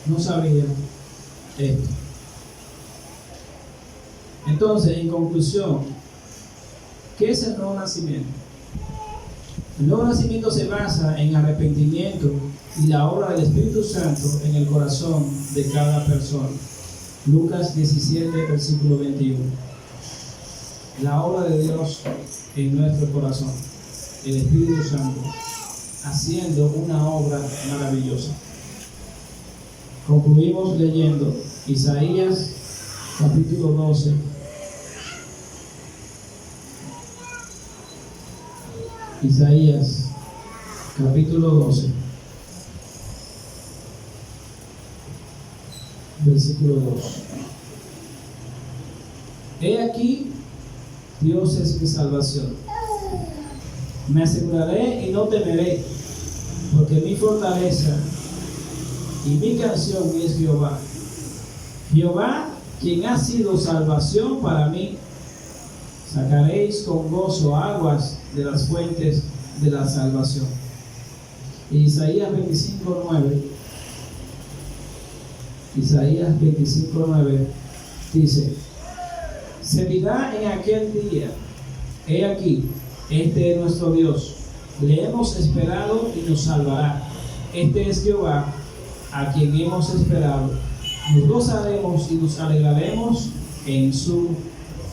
Speaker 1: no sabía esto. Entonces, en conclusión, ¿qué es el nuevo nacimiento? El nuevo nacimiento se basa en arrepentimiento y la obra del Espíritu Santo en el corazón de cada persona. Lucas 17, versículo 21. La obra de Dios en nuestro corazón, el Espíritu Santo, haciendo una obra maravillosa. Concluimos leyendo Isaías capítulo 12. Isaías capítulo 12. Versículo 2. He aquí, Dios es mi salvación. Me aseguraré y no temeré, porque mi fortaleza y mi canción es Jehová. Jehová, quien ha sido salvación para mí. Sacaréis con gozo aguas de las fuentes de la salvación. Isaías 25:9. Isaías 25:9 dice, se dirá en aquel día, he aquí, este es nuestro Dios, le hemos esperado y nos salvará. Este es Jehová, a quien hemos esperado. Nos gozaremos y nos alegraremos en su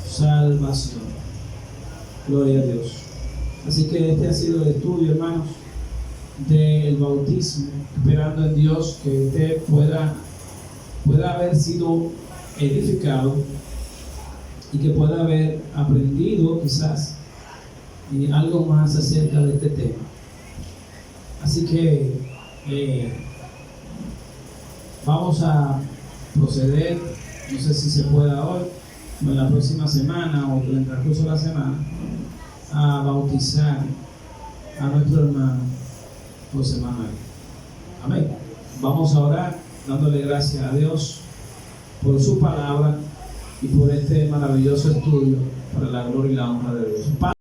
Speaker 1: salvación. Gloria a Dios. Así que este ha sido el estudio, hermanos, del bautismo, esperando en Dios que usted pueda haber sido edificado y que pueda haber aprendido quizás algo más acerca de este tema. Así que vamos a proceder, no sé si se pueda hoy o en la próxima semana o en el transcurso de la semana, a bautizar a nuestro hermano José Manuel. Amén. Vamos a orar dándole gracias a Dios por su palabra y por este maravilloso estudio para la gloria y la honra de Dios.